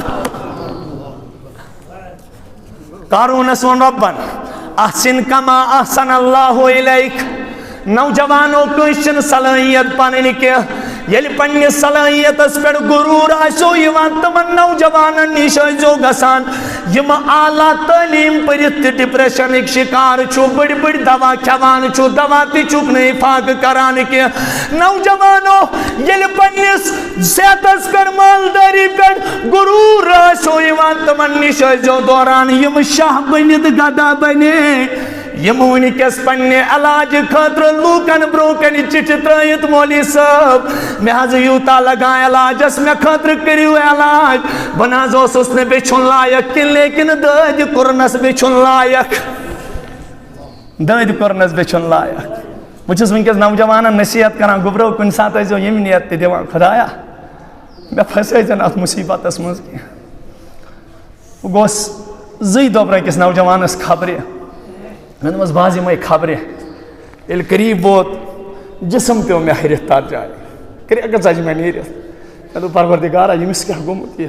S1: قارونس ووٚن رۄبن احسن کما احسن اللہ الیک نوجوانو کٲنٛسہِ چھنہٕ صلٲحیت پنٕنۍ کینٛہہ ییٚلہِ پننِس صلٲحیتس پٮ۪ٹھ غروٗر آسیو یِوان تِمن نوجوانن نِش ٲسۍزیو گژھان یِم اعلیٰ تعلیٖم پٔرِتھ تہِ ڈپریشنٕکۍ شکار چھُ بٔڑۍ بٔڑۍ دوا کھٮ۪وان چھُ دوا تہِ چھُکھ نہٕ اِفاقہٕ کران کینٛہہ نوجوانو ییٚلہِ پننِس صحتس پٮ۪ٹھ مالدٲری پٮ۪ٹھ غروٗر آسیو یِوان تِمن نِش ٲسۍزیو دوران یِم شاہ بٔنِتھ گدا بنے یِم وٕنکٮ۪س پننہِ علاجہِ خٲطرٕ لوٗکن برونٛہہ کنہِ چِٹھِ ترٲیِتھ مولوی صٲب مےٚ حظ یوٗتاہ لگان علاجس مےٚ خٲطرٕ کٔرِو علاج بہٕ نہ حظ اوسُس نہٕ بیچھُن لایق کینٛہہ لیکن دٲدِ کوٚرنس بیچھُن لایق دٲدِ کوٚرنس بیچھُن لایق بہٕ چھُس وٕنکٮ۪س نوجوانن نصیحت کران گوٚبرو کُنہِ ساتہٕ ٲسۍزیو ییٚمہِ نیت تہِ دِوان خۄدایا مےٚ پھسٲیزٮ۪ن اتھ مُصیبتس منٛز کینٛہہ بہٕ گوس 2 دۄہ برونٛہہ أکِس نوجوانس خبرِ مےٚ دوٚپمس بہٕ حظ یِمے خبرِ ییٚلہِ قریٖب ووت جسم پیوٚو مےٚ ہیٚرِتھ تتھ جایہِ کرٛٮ۪کہٕ ژجہِ مےٚ نیٖرِتھ مےٚ دوٚپ پروردِگارا ییٚمِس کیٛاہ گوٚمُت یہِ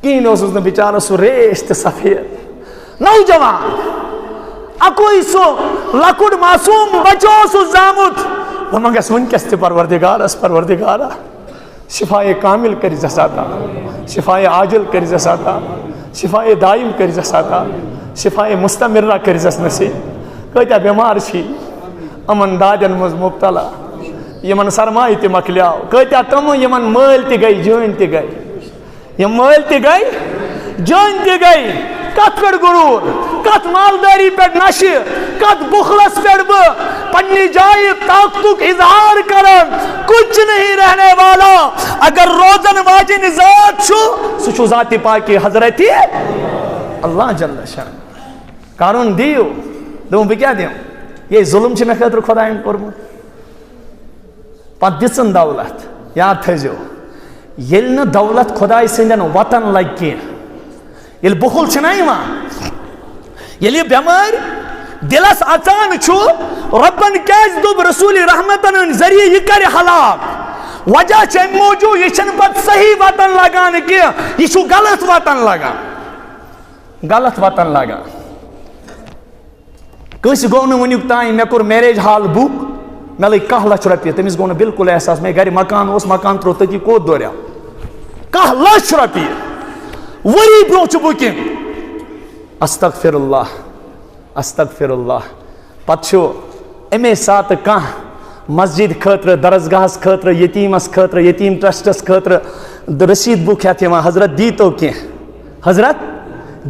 S1: کِہیٖنۍ اوسُس نہٕ بِچارس سُہ ریش تہِ سفید نوجوان اکُے سُہ لۄکُٹ معصوٗم بچہٕ اوسُس زامُت بہٕ منٛگس وٕنکٮ۪س تہِ پروردِگارا شفایے کامل کٔرۍزٮ۪س عطا شفایے عاجل کٔرۍزٮ۪س عطا شفایے دایِم کٔرۍزٮ۪س عطا شفایے مستمرہ کٔرۍزٮ۪س نصیٖب کۭتیاہ بٮ۪مار چھِ یِمن دادٮ۪ن منٛز مُبتلا یِمن سرمایہِ تہِ مۄکلیو کۭتیاہ تِم یِمن مٲلۍ تہِ گٔے جٲنۍ تہِ گٔے یِم مٲلۍ تہِ گٔے جٲنۍ تہِ گٔے کتھ پٮ۪ٹھ غروٗر کتھ مالدٲری پٮ۪ٹھ نشہِ کتھ بُخلس پٮ۪ٹھ بہٕ پننہِ جایہِ طاقتُک اظہار کران کچھ نہیں رہنے والا اگر روزن واجِنۍ ذات چھُ سُہ چھُ ذاتِ پاکہِ حضرتِ اللہ جل شان قارون دِیِو دوٚپُن بہٕ کیٛاہ دِمہٕ یے ظُلم چھُ مےٚ خٲطرٕ خۄدایَن کوٚرمُت پتہٕ دِژٕن دولت یاد تھٲیزیو ییٚلہِ نہٕ دولت خۄداے سٕنٛدٮ۪ن وطن لگہِ کینٛہہ ییٚلہِ بُخل چھُنہ یِوان ییٚلہِ یہِ بٮ۪مٲرۍ دِلس اژان چھُ رۄبن کیٛازِ دوٚپ رسوٗلِ رحمتن ہٕنٛدۍ ذٔریعہٕ یہِ کرِ ہلاک وجہ چھُ امہِ موٗجوٗب یہِ چھنہٕ پتہٕ صحیح وطن لگان کینٛہہ یہِ چھُ غلط وطن لگان کٲنٛسہِ گوٚو نہٕ وٕنیُک تام مےٚ کوٚر میریج ہال بُک مےٚ لٔگۍ 1 لچھ رۄپیہِ تٔمِس گوٚو نہٕ بِلکُل احساس مےٚ گرِ مکان اوس مکان ترٛوو تٔتی کوٚت دوریو 1 لچھ رۄپیہِ ؤری برونٛہہ چھُ بُکِنگ استغفر اللہ پتہٕ چھُ اَمے ساتہٕ کانٛہہ مسجد خٲطرٕ درسگاہس خٲطرٕ یتیٖمس خٲطرٕ یتیٖم ٹرسٹس خٲطرٕ رسیٖد بُک ہٮ۪تھ یِوان حضرت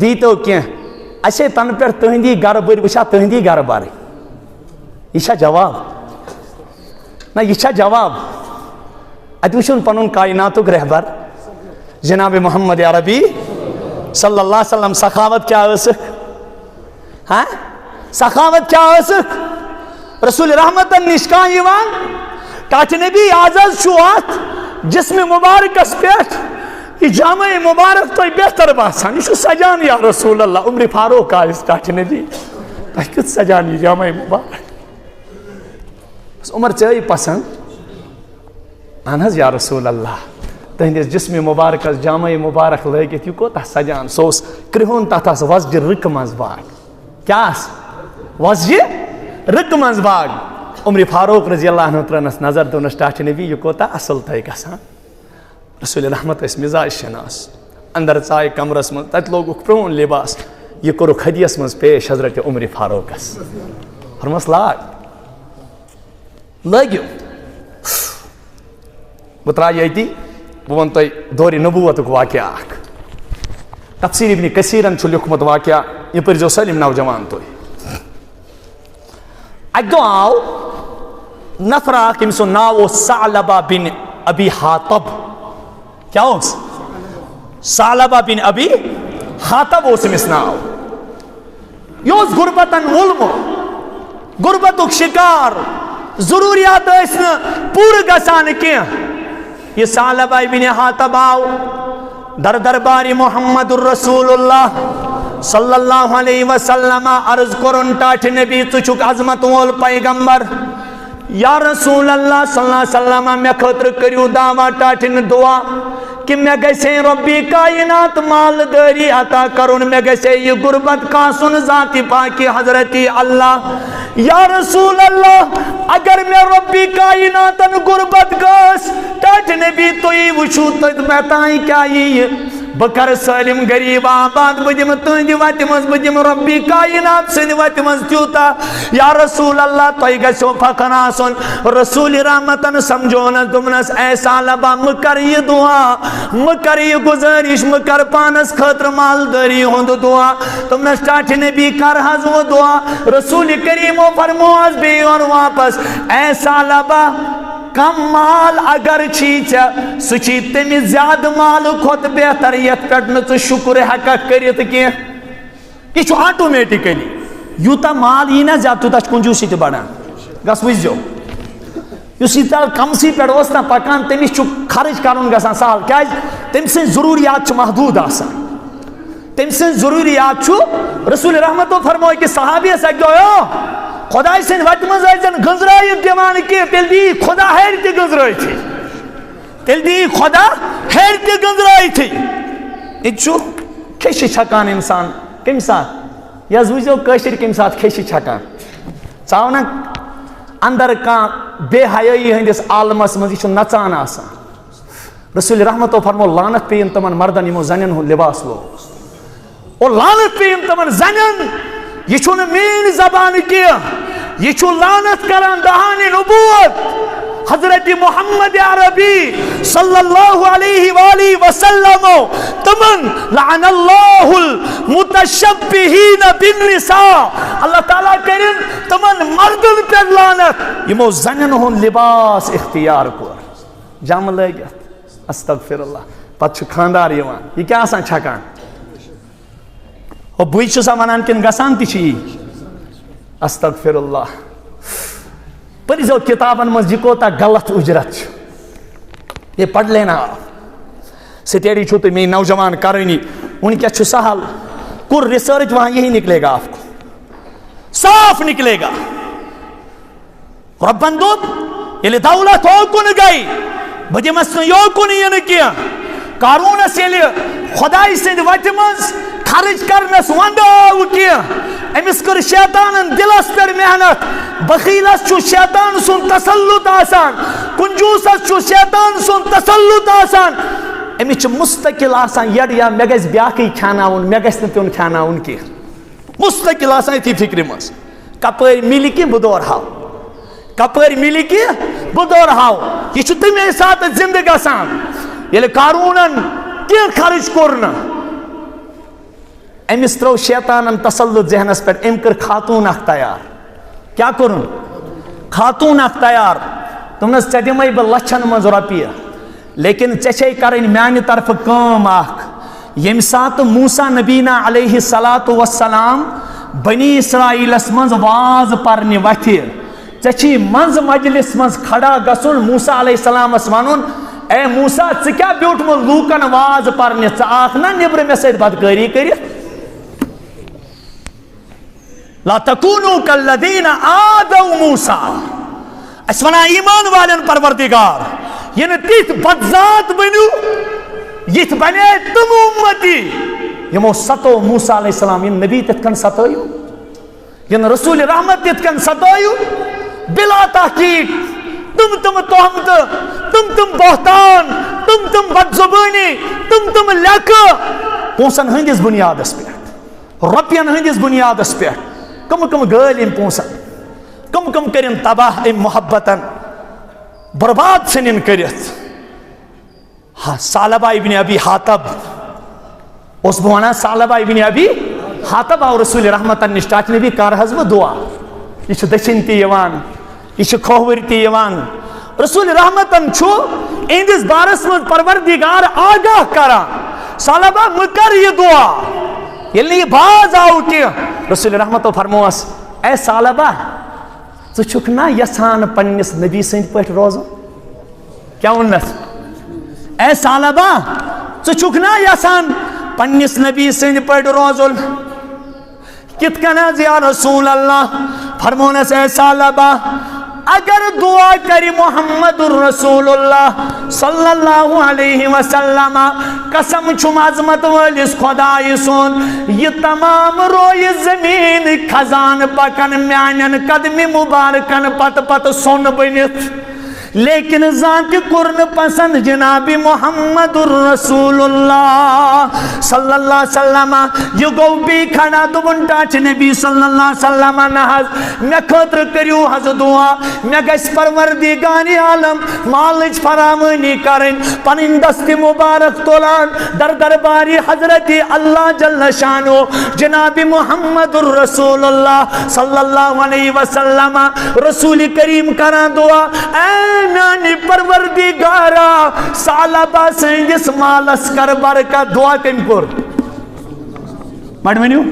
S1: دیٖتو کینٛہہ اَسے تنہٕ پٮ۪ٹھ تُہنٛدی گرٕ بٔرۍ بہٕ چھا تُہنٛدی گرٕ بَرٕنۍ یہِ چھا جواب نہ یہِ چھا جواب اَتہِ وٕچھُن پنُن کایناتُک رہبر جناب محمد عربی صلی اللہ علیہ وسلم سخاوت کیٛاہ ٲسٕکھ سخاوت کیٛاہ ٲسٕکھ رسول رحمتن نِش کانٛہہ یِوان ٹاٹھہِ نبی اعزاز چھُ اَتھ جسمِ مُبارکس پٮ۪ٹھ یہِ جامع مُبارک تۄہہِ بہتر باسان یہِ چھُ سجان یا رسول اللہ عمرِ فاروق آیس ٹاٹھہِ نبی تۄہہِ کیُتھ سجان یہِ جامع مُبارک عمر ژےٚ پسنٛد اہن حظ یا رسول اللہ تہنٛدِس جسمِ مُبارکس جامع مُبارک لٲگِتھ یہِ کوتاہ سجان سُہ اوس کرٛہُن تتھ آسہٕ وۄزجہِ رٕکہٕ منٛز باغ کیٛاہ آسہٕ وۄزجہِ رٕکہٕ منٛز باغ عمرِ فاروق رضی اللہ عنہ ترٲونس نظر دوٚپنس ٹاٹھہِ نبی یہِ کوتاہ اصل تۄہہِ گژھان رسول رحمت ٲسۍ مزاج شناس اندر ژایہِ کمرس منٛز تتہِ لوگُکھ پرٛون لباس یہِ کوٚرُکھ ہدیس منٛز پیش حضرت عمرِ فاروقس فرموس لاگ لگو بہ ترائی اتی بہ ون تہ دور نبوت واقعہ اخ تفسیر ابن کثیرن لکھمت واقعہ یہ پرزو سٲلِم نوجوان تُہۍ اکہ دۄہ آو نفر اکھ ییٚمۍ سُنٛد ناو اوس ثعلبہ بن ابی حاطب کیا اوس ثعلبہ بن ابی حاطب اوس أمِس ناو یہ اوس غربتن وولمُت غربتُک شکار ضروریات ٲسۍ نہٕ پوٗرٕ گژھان کینٛہہ یہ ثعلبہ بن حاطب آو دربار محمد الرسول اللہ صلی اللہ علیہ وسلم عرض کرن ٹاٹھ نبی ژٕ چھُکھ عظمت وول پیغمبر یا رسول اللہ صلی اللہ علیہ وسلم میں خاطر کریو دعویٰ ٹاٹھن دعا کہ میں گژھے ربی کائنات مالداری عطا کرن میں گژھے یہ غربت کاسن ذاتی پاکی حضرتی اللہ یا رسول اللہ اگر میں ربی کائناتن غربت گاس ٹاٹھ نبی توئی وچھو تد میں تائیں کیا یہ بکر سالم غریب آباد بدم تہندِ وتہِ منٛز بدم ربی کائنات سٕنٛدِ وتہِ منٛز تیوٗتاہ یا رسول اللہ تۄہہِ گژھیو فخر آسُن رسول رحمتن سمجھونس دوٚپنس اے ثعلبہ مہٕ کر یہِ دعا مہٕ کر یہِ گزٲرِش مہٕ کر پانس خٲطرٕ مالدٲری ہُنٛد دعا دوٚپنس ٹاٹھِ نبی کر حظ وۄنۍ دعا رسول کریمو فرمو حظ بیٚیہِ یورٕ واپس اے ثعلبہ کم مال اگر چھی ژےٚ سُہ چھی تمہِ زیادٕ مالہٕ کھۄتہٕ بہتر یتھ پٮ۪ٹھ نہٕ ژٕ شُکر ہٮ۪ککھ کٔرِتھ کینٛہہ یہِ چھُ آٹومیٹِکلی یوٗتاہ مال یی نا زیادٕ تیوٗتاہ چھُ کنجوٗسی تہِ بڑان گژھ وٕچھزیو یُس ییٖتیٛاہ کمسٕے پٮ۪ٹھ اوس نا پکان تٔمِس چھُ خرٕچ کرُن گژھان سہل کیٛازِ تٔمۍ سٕنٛدۍ ضروٗریات چھِ محدوٗد آسان تٔمۍ سٕنٛدۍ ضروٗریات چھُ رسول رحمتو فرمو أکِس صحابیَس اکہِ دۄہ خۄداے سٕنٛدِ وتہِ منٛز ٲسۍزن گٔنٛزرٲیِتھ دِوان کینٛہہ تیٚلہِ دِیی خۄدا ہیٚرِ تہِ گٔنٛزرٲیتھٕے تیٚلہِ دِیی خۄدا ہیٚرِ تہِ گٔنٛزرٲیتھٕے ییٚتہِ چھُ کھیٚشہِ چھکان اِنسان کمہِ ساتہٕ یہِ حظ وٕچھزیو کٲشِرۍ کمہِ ساتہٕ کھیٚشہِ چھکان ژٕ آو نا اندر کانٛہہ بے حیٲیی ہٕنٛدِس عالمس منٛز یہِ چھُ نژان آسان رسول رحمتو فرمو لعنت پیٚیِن تِمن مردن یِمو زنٮ۪ن ہُنٛد لباس لوگ اور لعنت پیٚیِن تِمن زنٮ۪ن یہ چھُنہٕ میٛٲنۍ زبان کینٛہہ یہ چھُ لعنت کران دہانِ نبوت حضرت محمد عربی صلی اللہ علیہ وآلہ وسلم تمن لعن اللہ المتشبہین بالنساء اللہ تعالیٰ کرن تمن مردن پر لعنت یمو زنن ہُنٛد لباس اختیار کوٚر جم لٲگِتھ استغفر اللہ پتہٕ چھُ خاندار یِوان یہِ کیٛاہ آسان چھکان بٕے چھُسا ونان کِنہٕ گژھان تہِ چھِ یی استغفر اللہ پٔرزیو کِتابن منٛز یہِ کوتاہ غلط اُجرت چھُ یہ پڑھ لینا سٹیڈی چھو تُہۍ میٛٲنۍ نوجوان کرٲنی وٕنکٮ۪س چھُ سہل کوٚر ریسرچ وہاں یہی نکلے گا آپ کو صاف نکلے گا رۄبن دوٚپ ییٚلہِ دولت اوکُن گٔے بہٕ دِمس نہٕ یوکُن یِنہٕ کینٛہہ قارونس ییٚلہِ خۄداے سٕنٛدِ وتہِ منٛز خرچ کرنس ونٛدٕ آو کینٛہہ أمِس کٔر شیطانن دلس پٮ۪ٹھ محنت بخیلس چھُ شیطان سُنٛد تسلط آسان کنجوٗسس چھُ شیطان سُنٛد تسلط آسان أمِس چھُ مستقل آسان یڈ یا مےٚ گژھِ بیاکھٕے کھیاناوُن مےٚ گژھِ نہٕ پیوٚن کھیاناوُن کینٛہہ مستقل آسان یِتھی فکرِ منٛز کپٲرۍ مِلہِ کہِ بہٕ دورہاو کپٲرۍ مِلہِ کہِ بہٕ دورہاو یہِ چھُ تَمے ساتہٕ زندٕ گژھان ییٚلہِ قارونن کینٛہہ خرٕچ کوٚر نہٕ أمِس ترٛوو شیطانن تسلط ذہنس پٮ۪ٹھ أمۍ کٔر خاتوٗن اکھ تیار کیٛاہ کوٚرُن خاتوٗن اکھ تیار دوٚپنس ژےٚ دِمے بہٕ لچھن منٛز رۄپیہِ لیکن ژےٚ چھے کرٕنۍ میانہِ طرفہٕ کٲم اکھ ییٚمہِ ساتہٕ موسیٰ نبینا علیہ الصلاۃ والسلام بنی اسرائیلس منٛز واز پرنہِ وتھِ ژےٚ چھی منٛزٕ مجلس منٛز کھڑا گژھُن موسیٰ علیہ السلامس ونُن اے موسیٰ ژٕ کیٛاہ بیوٗٹھمُت لوٗکن واز پرنہِ ژٕ آکھ نا نیبرٕ مےٚ سۭتۍ بدکٲری کٔرِتھ لا تکونوا کالذین آذوا موسیٰ اس ونان ایمان والن پروردگار یہ نہ تِتھ بدذات بنیو یِتھ بنے تم امتی یمو ستو موسیٰ علیہ السلام ین نبی تِتھ کن ستٲیو ین رسول رحمت تِتھ کن ستٲیو بلا تحقیق تم تہمتہٕ تم بہتان تم بد زبانی تم لیکھہٕ پونسن ہندس بنیادس پٮ۪ٹھ رۄپین ہندس بنیادس پٮ۪ٹھ کم گٲلۍ یِم پونسن کم کرن تباہ ام محبتن برباد ژھنن کرت. ہاں ثعلبہ ابن ابی حاتب اس بہ ونان ثعلبہ ابن ابی حاتب آو رسول رحمتن نش ٹاٹھ نبی کر حض بہ دعا. یہ دچھن تہ یوان یہ کھوور تہ یوان. رسول رحمتن چھو اہندس بارس من پروردگار آگاہ کران ثعلبہ مکر یہ دعا یل یہ باز آو کی. رسول رحمتو فرموس اے ثعلبہ ژٕ چھُکھ نا یژھان پننس نبی سٕنٛدۍ پٲٹھۍ روزُن. کیا ونس اے ثعلبہ ژٕ چھُکھ نا یژھان پننس نبی سٕنٛدۍ پٲٹھۍ روزُن. کِتھ کٔنۍ حظ یا رسول اللہ. فرمونس اے ثعلبہ اگر دعا کری محمد الرسول اللہ صلی اللہ علیہ وسلم قسم چھم عظمت والس خدائی سن یہ تمام روی زمین خزان پکن میانن قدم مبارکن پت پت سن بنت لیکن ذات قرن پسند جناب محمد الرسول اللہ صلی اللہ علیہ وسلم. یہ گو بی کھڑا دبن ٹاچ نبی صلی اللہ علیہ وسلم نحظ میں خطر کریو حض دعا میں گس پروردگار عالم مالج فرامانی کرن پنن دست مبارک تولان در درباری حضرت اللہ جل شانو جناب محمد الرسول اللہ صلی اللہ علیہ وسلم. رسول کریم کران دعا اے میانی پروردگارا ثعلبہ سندس مالس کر برکت. دعا کم کور مڑ ونیو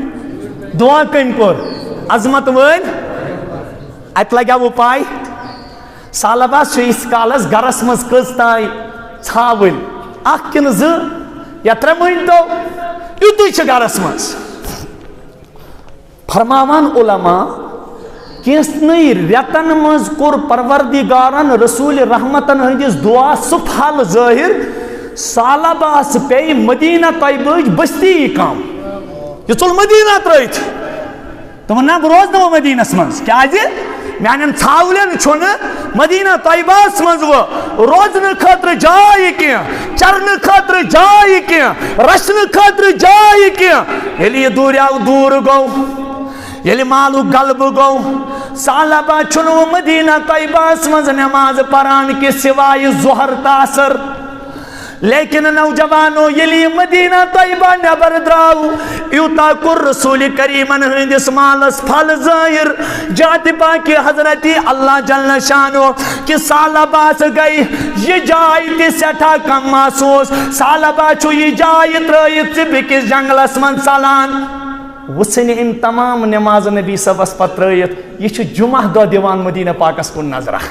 S1: دعا کم کور عظمت ون ات لگا وہ پائی. ثعلبہ اس کالس گرس مز کز تائی ژھاون اخ کن ز یا ترے مہینتو یوتُے گرس مز. فرماوان علماء کینسنی ریتن مز کور پروردگارن رسول رحمتن ہندس دعا سہ پھل ظاہر. ثعلبہ پی مدینہ طیبہ بستی کام یہ ژول مدینہ ترت تم نا بہ روز نو مدینس مز کیازِ میانن ژھاولن چھُن مدینہ طیبہس مز روزن خاطر جاے کینٛہہ چرن خاطر جاے کینٛہہ رچھن خاطر جاے کینٛہہ. ییٚلہِ یہِ دوٗریٛاو دوٗر گوٚو ییٚلہِ مالُک غلبہٕ گوٚو ثعلبہ چھُنہٕ مدینہ طیبہس مز نماز پران کہ سوائے ظہر تاثر. لیکن نوجوانو یلی مدینہ طیبہ نبر دراو یوتا کر رسول کریمن ہندس مالس پھل ظاہر. جات باقی حضرت اللہ جل شانو کہ ثعلبہ گئی یہ جائے تی سٹھا کم محسوس. ثعلبہ چھو یہ جائے ترائیت بکس جنگلس من سالان وسن ام تمام نماز نبی صبس پت ترائیت. یہ جمعہ دہ دیوان مدینہ پاکس کن نظرہ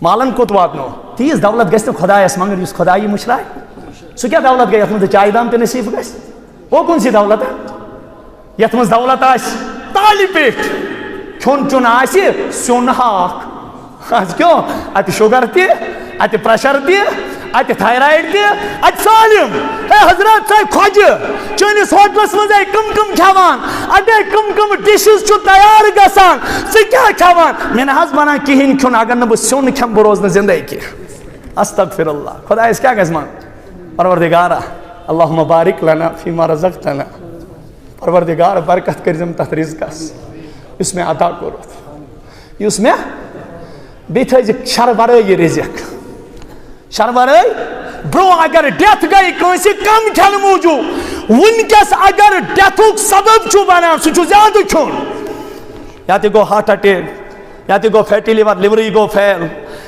S1: مالن کوت واتنو. تیز دولت گھس خدایس مگر اس خدائی مشرائے سہ کیا دولت گئی یت من چائے دام تہ نصیب گھس. وہ کن سی دولت یت من دولت آس تالی پیٹ کھون چون آس سون ہاک آج کیوں ات شوگر تہ ات پریشر تہ ات تھائرائڈ تہ ات سالم. اے حضرات سا کھوجہ چٲنِس ہوٹلس منٛز کم کم کھیوان اتے کم کم ڈشز چھُ تیار گژھان ژٕ کیٛاہ کھیوان. مےٚ نہ حظ بنان کِہیٖنۍ کھیوٚن اگر نہٕ بہٕ سیُن کھٮ۪مہٕ بہٕ روزٕ نہٕ زندے کینٛہہ. استغفر اللہ. خدایس کیٛاہ گژھِ مان پروردگارا اللہم بارک لنا فیما رزقتنا. پروردگار برکت کٔرزم تتھ رزقس یُس مےٚ عطا کوٚرُتھ یُس مےٚ بیٚیہِ تھٲیزِ شر ورٲے یہِ رزق شر ورٲے. برونٛہہ اگر ڈیتھ گئی کٲنٛسہِ کم کھٮ۪نہٕ موٗجوٗب وٕنکٮ۪س اگر ڈیتھُک سبب چھُ بنان سُہ چھُ زیادٕ کھیوٚن. یا تہِ گوٚو ہارٹ اٹیک یا تہِ گوٚو فیٹی لیور لِورٕے گوٚو فیل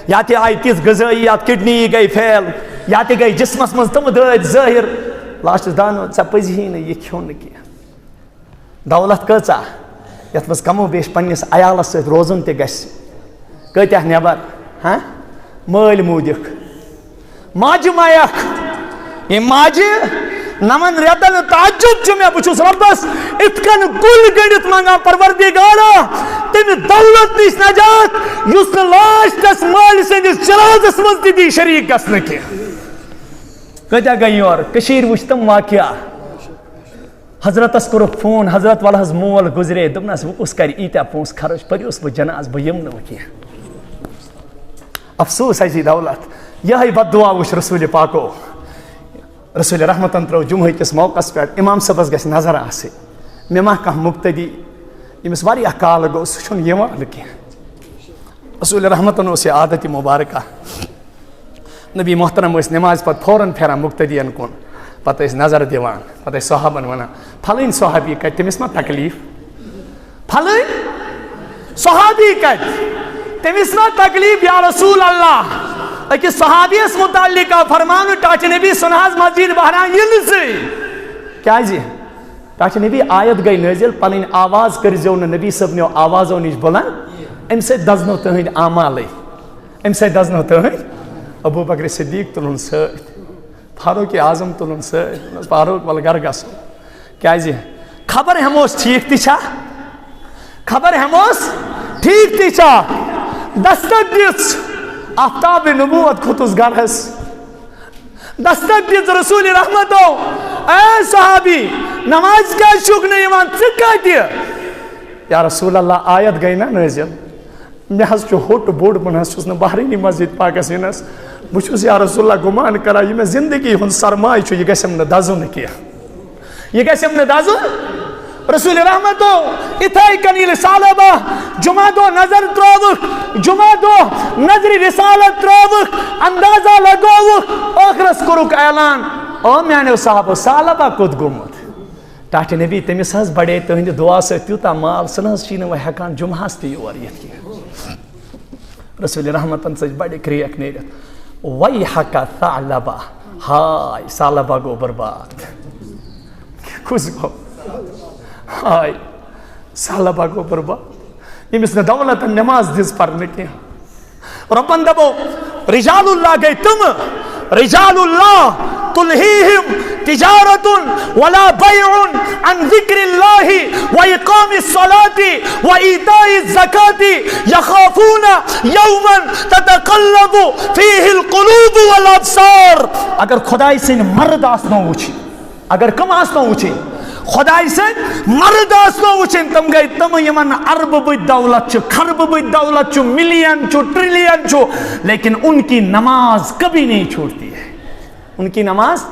S1: یا تہِ آیہِ تِژھ غذٲیات کڈنی گئی فیل یا تہِ گئی جسمس منٛز تِم دٲدۍ ظٲہر. لاسٹس دانو ژےٚ پزی نہٕ یہِ کھیوٚن نہٕ کینٛہہ. دولت کۭژاہ یتھ منٛز کمو بیش پننس عیالس سۭتۍ روزُن تہِ گژھِ. کۭتیاہ نٮ۪بر ہاں مٲلۍ موٗدِکھ ماجہِ مایکھ یہِ ماجہِ نمن ریتن تعجب چھُ مےٚ بہٕ چھُس رۄبس اِتھ کٔنۍ کُل گٔنڈِتھ منگان پروردگارا تمہِ دولت نِش نجات یُس نہٕ لاسٹس مٲلۍ سٕنٛدِس چِراغس منٛز تہِ دی شریٖک گژھنہٕ کینٛہہ. کۭتیاہ گٔے یورٕ کٔشیٖرِ وٕچھ تِم واقعہ. حضرتس کوٚرُکھ فون حضرت ول حظ مول گُزرے دوٚپنس وۄنۍ کُس کرِ ایٖتیاہ پونٛسہٕ خرٕچ پٔرِوُس بہٕ جناز بہٕ یِمہٕ نہٕ وۄنۍ کینٛہہ. افسوس اَسہِ یہِ دولت. یہے بد دعا وٕچھ رسول پاکو. رسول رحمتن ترٛوو جمعہ کِس موقعس پٮ۪ٹھ امام صٲبس گژھِ نظر آسٕنۍ مےٚ ما کانٛہہ مُقتدی ییٚمِس واریاہ کال گوٚو سُہ چھُنہٕ یِوان نہٕ کینٛہہ رسول رحمتن اس عادت مبارکہ نبی محترم اس نماز پتہ فوراً پھیران مقتدین کن پتہ نظر دیوان پتہ صحابن ونان پھلن صحابی کت تمس ما تکلیف پھلن صحابی کت تمس ما تکلیف یا رسول اللہ اکس صحابیس متعلق فرمان ٹاچ نبی سنہاز مسجد بہران یل سے کیا جی ٹاچ نبی آیت گئی نازل پنن آواز کرزیو نبی صاحب نیو آوازو نش بلند ام سے دزنو تہند اعمال ام سے دزنو تہند ابو بکر صدیق تلن ست فاروق اعظم تلن ست فاروق ول گر گس کیا جی خبر ہموس ٹھیک تچھا خبر ہموس ٹھیک تچھا دستک دس آفتاب نبوت کھتس گرس دستک دس رسول رحمتو اے صحابی نماز کا شک نہیں مان ثقت یا رسول اللہ آیت گئی نا نازل میں حس جو ہوٹ بوڑ بنا سوس نہ بحرینی مسجد پاکستانس بچوس یا رسول اللہ گمان کرا یہ میں زندگی ہن سرمائی چھ یہ گسم نہ دازو نہ کیا یہ گسم نہ دازو رسول رحمتو اتھائی کنیل سالبہ جمعہ دو نظر تروک جمعہ دو نظر رسالت تروک اندازہ لگوک آخرس کرک اعلان او میانو صاحب سالبہ کود گمت ٹاٹھ نبی تمس حس بڑے تہند دعا سے تیوتا مال سنس چین وہ ہیکان جمعہس تی اور یت کی رسول رحمتن سچ بڑے کریک نیرت ویحک ثعلبہ ہائے ثعلبہ گو برباد کس گو ہائے ثعلبہ گو برباد یمس نہ دولت نماز دس پرنے کی ربن دبو رجال اللہ گئی تم رجال اللہ تلہیہم تجارت ولا بیع عن ذکر اللہ وإقام الصلاة وإیتاء الزکاة یخافون یوما تتقلب فیہ القلوب والابصار اگر خدای سے مرد آسنو وچھی اگر کم آسنو وچھی خدای سے مرد آسنو وچھن تم گئی تم یمن عرب بید دولت چھو خرب بید دولت چھو ملین چھو ٹریلین چھو لیکن ان کی نماز کبھی نہیں چھوڑتی ہے ان کی نماز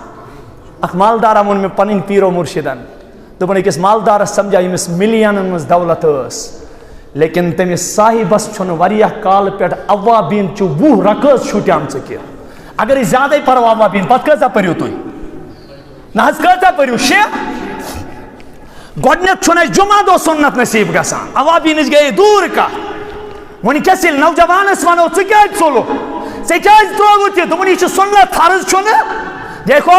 S1: اخ مالدار ان میں پنن پیر و مرشدن دپن اکس مالدار سمجھا یمس ملین مز دولت اس لیکن تمس صاحبس چھن واریاہ کال پیٹھ اوابین چو 20 رکعت چھٹیام چکی اگر زیادہ پرو اوابین پت کزا پریو توی نہ کزا پریو شیخ گوڈنیک چھن جمعہ دو سنت نصیب گسان اوابین گئے دور کا ون کیسل نوجوانس ونو ژٕ کیازِ ژوٚلُکھ ژےٚ کیازِ ترٛووُتھ یہِ دوٚپُن یہِ چھُ سنت فرض چھُنہٕ دیکھو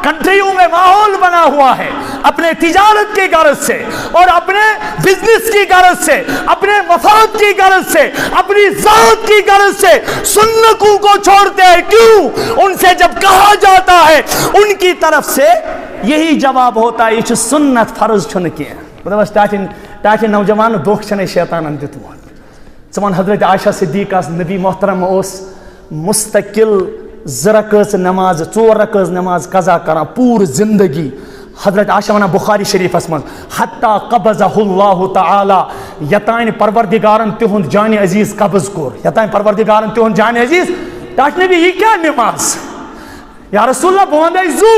S1: کنٹریوں میں ماحول بنا ہوا ہے اپنے تجارت کی غرض سے اور اپنے بزنس کی غرض سے اپنے مفاد کی غرض سے اپنی ذات کی غرض سے سنتوں کو چھوڑتے ہیں کیوں ان سے جب کہا جاتا ہے ان کی طرف سے یہی جواب ہوتا ہے یہ سنت فرض چھن کیا بس ٹاٹن نوجوان دھوکہ چھنے شیطانن دتمت ژٕ وَن حضرت عائشہ صدیقہ نبی محترم اوس مستقل 2 رکعت نماز 4 رکعت نماز قضا کران پور زندگی حضرت عائشہ ونان بخاری شریفس من حتی قبضہ اللہ تعالی یتان پروردگارن تہند جان عزیز قبض کور یتان پروردگارن تہند جان عزیز ٹاٹ نبی یہ کیا نماز یا رسول اللہ بوندے زو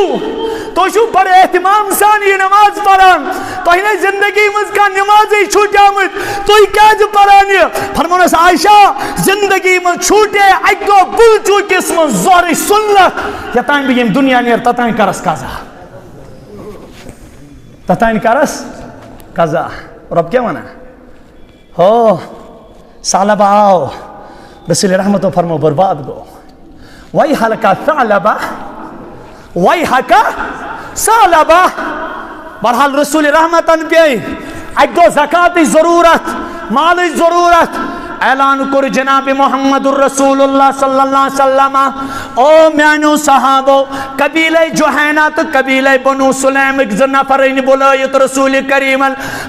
S1: تو چھو بڑے اہتمام سان یہ نماز پڑھان تو ہی زندگی مز کا نماز ہی چھوٹ آمد تو ہی کیا جو پڑھانی فرمونس عائشہ زندگی مز چھوٹے ایک دو بل چوٹ اس من زور سنت یتائن بھی یہ دنیا نیر تتائن کرس قضا تتائن کرس قضا رب کیا مانا ہو سالبہ آؤ رسول رحمتو فرمو برباد گو وَيْحَلَكَ ثَعْلَبَ وَيْحَكَ ثَعْلَبَ برحال رسول رحمتن پیئی ایک دو زکاة ضرورت مال ضرورت اعلان کر جناب محمد الرسول اللہ صلی اللہ علیہ وسلم او میانو صحابو قبیلہ جوہینا تو قبیلہ بنو سلیم ایک نفرین بلائیت رسول کریم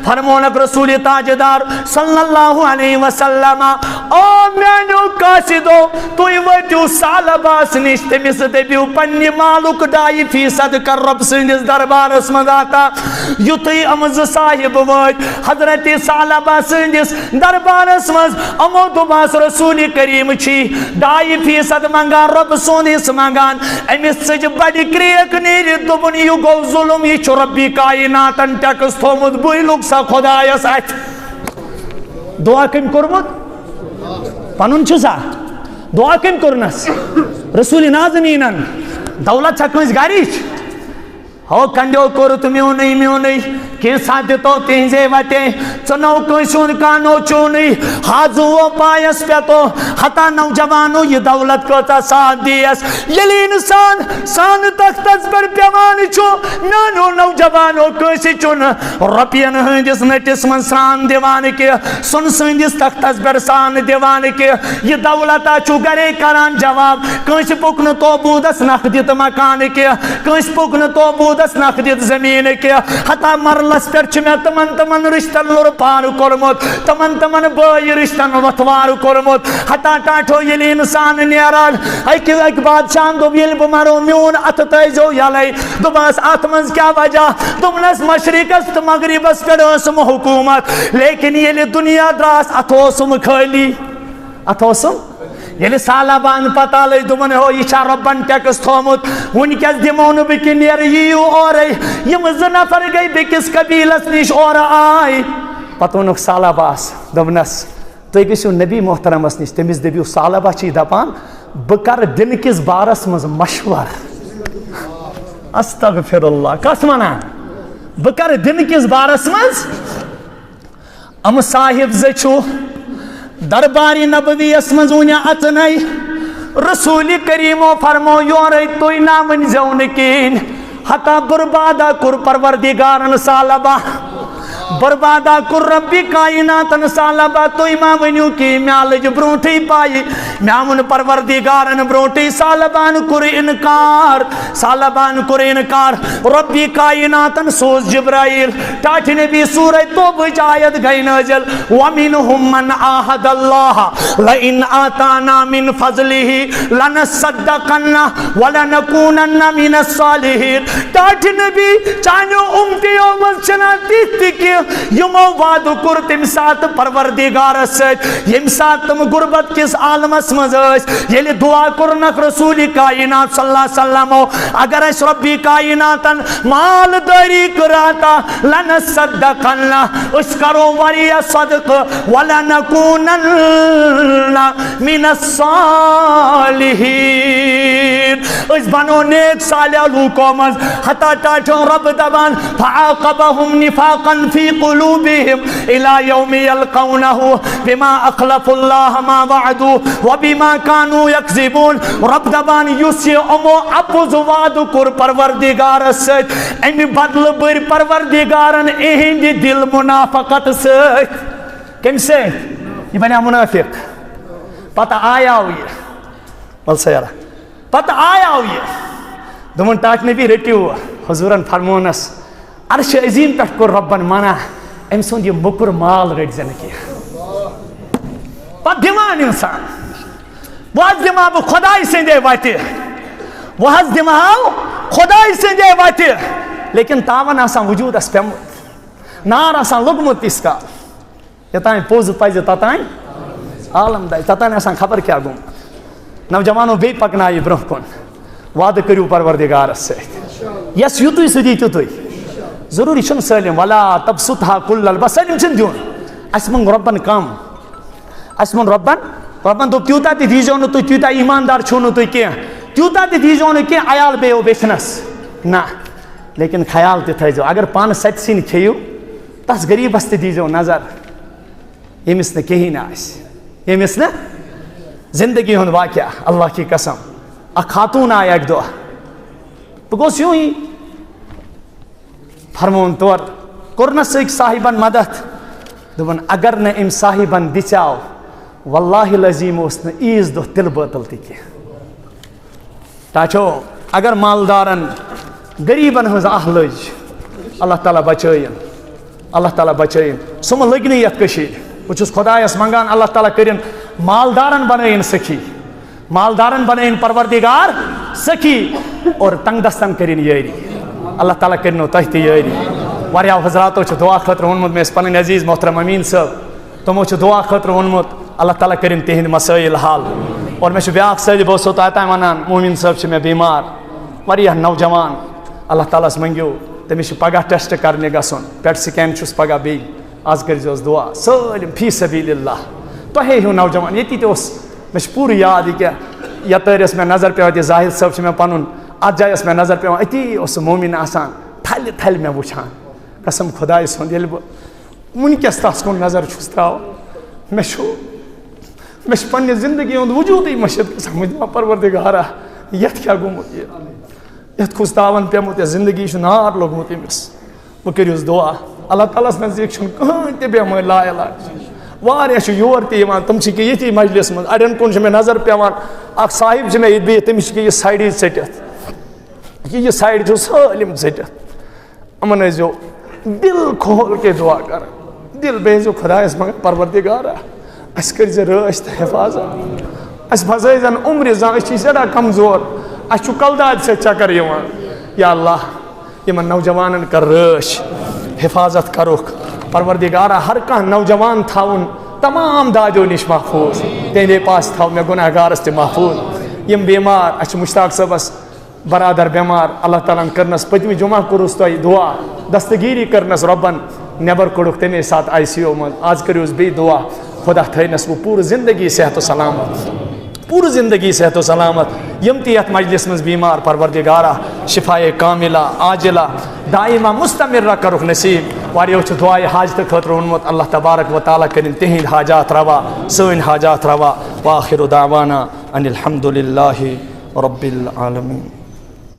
S1: فرمونک رسول تاجدار صلی اللہ علیہ وسلم او میانو قاسدو توی وٹیو سالباس نشتے مست بیو پنی مالک 2% کر رب سندس دربار اسمد آتا یوتی امز صاحب وٹ حضرت سالباس سندس دربار اسمد امو دوباس رسول کریم چھی 2% منگان رب سونیس منگان امس سج بڑی کریک نیری دوبن یو گو ظلم یہ چھو ربی کائناتن ٹیکس تھومد بوئی لوگ سا خدا یا ساتھ دعا کم کرمت پنن چھسا دعا کم کرنس رسول نازنینن دولت چھا کنس گریچ ہو کنڈیو کور تو میونی کی ساتھ تو تینزے وٹے چنو کنسون کانو چونی حاضو و پایس پہ تو حتا نوجوانو یہ دولت کو تا ساتھ دیس یلی انسان سان تختس پر پیوانی چو میانو نوجوانو کنسی چون رپین ہندس نٹس من سان دیوان کے سن سندس تختس پر سان دیوان کے یہ دولتا چو گرے کران جواب کنسی پکن تو بودس نخ دیت مکان کے کنسی پکن تو بودس نخ دیت زمین کے حتا مرلس پر چھ میں تمن رشتن لور پار کرمت تمن بائی رشتن وتوار کرمت حتا ٹاٹھو یلی انسان نیران ایک بادشاہ دو یل بمارو میون ات تیزو یلی دوباس ات منز کیا وجہ دوبنس مشرقس تو مغربس پر اسم حکومت لیکن یلی دنیا دراس اتوسم خالی اتوسم یلی سالابان پتا لئی دومن ہو یہ چھا ربن ٹیکس تھومت ان کس دیمون بکی نیر ییو اور یم زنفر گئی بکس قبیلس نیش اور آئی پتونک سالاباس دوبنس تو ایک اسو نبی محترمس نیش تمیز دبیو سالابا چی دپان بکر دن کس بارس مز مشور استغفر اللہ کس منا بکر دن کس بارس مز ام صاحب زچو درباری نبوی اسمز ونیا اتنائی رسول کریمو فرمو یوری توی نامن زونکین حتا بربادا کر پروردگارن سالبا بربادا کر ربی کائناتن سالبا توی ما ونیو کی میالج برونٹی پائی میامن پروردگارن برونٹی سالبان کر انکار سالبان کر انکار ربی کائناتن سوز جبرائیل ٹاٹ نبی سورہ توبہ آیت گئی نازل وَمِنْهُمْ مَنْ عَاهَدَ اللَّهَ لَئِنْ آتَانَا مِنْ فَضْلِهِ لَنَصَّدَّقَنَّ وَلَنَكُونَنَّ مِنَ الصَّالِحِينَ ٹاٹ نبی چانو امتیو مزچنا تیتی کی یمو وعدو کر تم سات پروردگار سیت یم سات تم غربت کس عالم اسمز یلی دعا کرنک رسول کائنات صلی اللہ علیہ وسلم اگر اس ربی کائناتن مال داری کراتا لنصدقن اس کرو وری صدق ولنکونن من الصالحین اس بنو نیک صالح لوکومز حتا ٹاٹھوں رب دبان فعاقبهم نفاقا فی قلوبهم الى يوم يلقونه بما اخلفوا الله ما وعدوا وبما كانوا يكذبون رب دبان یوسی امو اپوز وعد کر پروردگار ست امی بدل بر پروردگارن اہند دل منافقت ست کم سے یہ بنیا منافق پتہ آیا ہوئی بل سیارہ پتہ آیا ہوئی دمون ٹاٹ نبی رٹیو حضورن فرمونس عرش عظیم پہ کر ربن منع ام سند یہ مکر مال رٹ زن کی پتہ دمان انسان واز دما بہ خدای سندے وتہ واز دما خدای سندے وتہ لیکن تاون آسان وجود اس پیمت نار آسان لگمت اس کا یتان پوز پز تتان عالم دائی تتان آسان خبر کیا گم نوجوانوں بے پکنائی برہ کن وعدہ کریو پروردگارس سے یس یوتوی سدی تیوتوی ضروری چھن سالم ولا تبسطها کل البس سالم چھن دیون اسمن ربن کم اسمن ربن تو تیوتا تی دیجو نو تو تیوتا ایماندار چھونو تو کیا تیوتا تی دیجو نو کیا عیال بے او بیچنس نا لیکن خیال تی تھیجو اگر پان سچ سین کھیو تس غریب است دیجو نظر یمس نے کہیں نہ آس یمس نے زندگی ہند واقعہ اللہ کی قسم اک خاتون آیا ایک دو بگوس یوں ہی فرمون طور کرنس ایک صاحبن مدد دبن اگر نہ ام صاحبن دچاو واللہ العظیم اس نے ایز دو تل باطل تی کی تاچو اگر مالدارن غریبن ہز اہلج اللہ تعالیٰ بچائن اللہ تعالیٰ بچائن سم لگنی یت کشیر بچس خدایس منگان اللہ تعالیٰ کرن مالدارن بنائن سکھی مالدارن بنائن پروردگار سکھی اور تنگ دستن کرن یاری اللہ تعالیٰ کرنو تحتی یاری واریاو حضراتو چھ دعا خطر ونمت میں اس پنن عزیز محترم امین صاحب تمو چھ دعا خطر ونمت اللہ تعالیٰ کرن تہند مسائل حال اور میں چھ بیاق سجب و سوتایتا ونان مومن صاحب چھ میں بیمار واریاہ نوجوان اللہ تعالیٰ اس منگیو تمس پگہ ٹیسٹ کرنے گسن پیٹ سکین چھس پگہ بی آز کر دعا سالم فی سبیل اللہ تۄہے ہیوٗ نوجوان ییٚتی تہِ اوس مےٚ چھُ پوٗرٕ یاد یہِ کیٛاہ یَپٲرۍ ٲس مےٚ نظر پیٚوان ییٚتہِ زاہد صٲب چھُ مےٚ پَنُن اَتھ جایہِ ٲس مےٚ نظر پیٚوان أتی اوس سُہ مومِن آسان تھلہِ تھلہِ مےٚ وٕچھان قسم خۄداے سُنٛد ییٚلہِ بہٕ وٕنکٮ۪س تَس کُن نظر چھُس ترٛاوان مےٚ چھُ پنٛنہِ زندگی ہُنٛد وجوٗدٕے مٔشِد گژھان بہٕ دِوان پروردِگارا یَتھ کیٛاہ گوٚمُت یہِ یَتھ کھُستاوَن پیوٚمُت یَتھ زندگی چھُ نار لوٚگمُت أمِس وۄنۍ کٔرِوُس دُعا اللہ تعالیٰ ہَس نزدیٖک چھُنہٕ کٕہٕنۍ تہِ بٮ۪مٲرۍ لا علاج واریاہ چھِ یور تہِ یِوان تِم چھِ کہِ ییٚتھی مجلِس منٛز اَڑٮ۪ن کُن چھِ مےٚ نظر پیٚوان اَکھ صاحب چھِ مےٚ ییٚتہِ بِہِتھ تٔمِس چھِ کہِ یہِ سایڈٕے ژٔٹِتھ یہِ سایڈ چھُ سٲلِم ژٔٹِتھ یِمَن ٲسۍزیو دِل کھول کے دُعا کَران دِل بیٚیہِ ٲسۍزیو خۄدایَس منٛگان پروردِگارا اَسہِ کٔرۍزِ رٲچھ تہٕ حِفاظت اَسہِ بَزٲیزٮ۪ن عُمرِ زانٛہہ أسۍ چھِ سٮ۪ٹھاہ کمزور اَسہِ چھُ کلدادِ سۭتۍ چکر یِوان یا اللہ یِمن نوجوانن کر رٲچھ حفاظت کروکھ پروردِگارا ہر کانٛہہ نوجوان تھاوُن تمام دادیو نِش محفوٗظ تہنٛدے پاس تھاو مےٚ گُناہ گارس تہِ محفوٗظ یِم بیمار اَسہِ چھُ مُشتاق صٲبس برادر بٮ۪مار اللہ تعالیٰ ہن کٔرنس پٔتمہِ جُمعہ کوٚرُس تۄہہِ دُعا دستگیٖری کٔرنس رۄبن نٮ۪بر کوٚڑُکھ تمے ساتہٕ ICU منٛز آز کٔرِوُس بیٚیہِ دُعا خۄدا تھٲینس وۄنۍ پوٗرٕ زندگی صحت و سلامت پوٗرٕ زندگی صحت و سلامت یِم تہِ یتھ مجلِس منٛز بیمار پروردِگارا شفایے کاملہ عاجلہ دائمہ مستمرہ کروکھ نصیٖب واریاہو چھُ دُعایے حاجتہٕ خٲطرٕ ووٚنمُت اللہ تبارک و تعالیٰ کٔرِنۍ تِہنٛدۍ حاجات روا سٲنۍ حاجات روا وآخِر دعوانا ان الحمدُ للہ رب العالمین.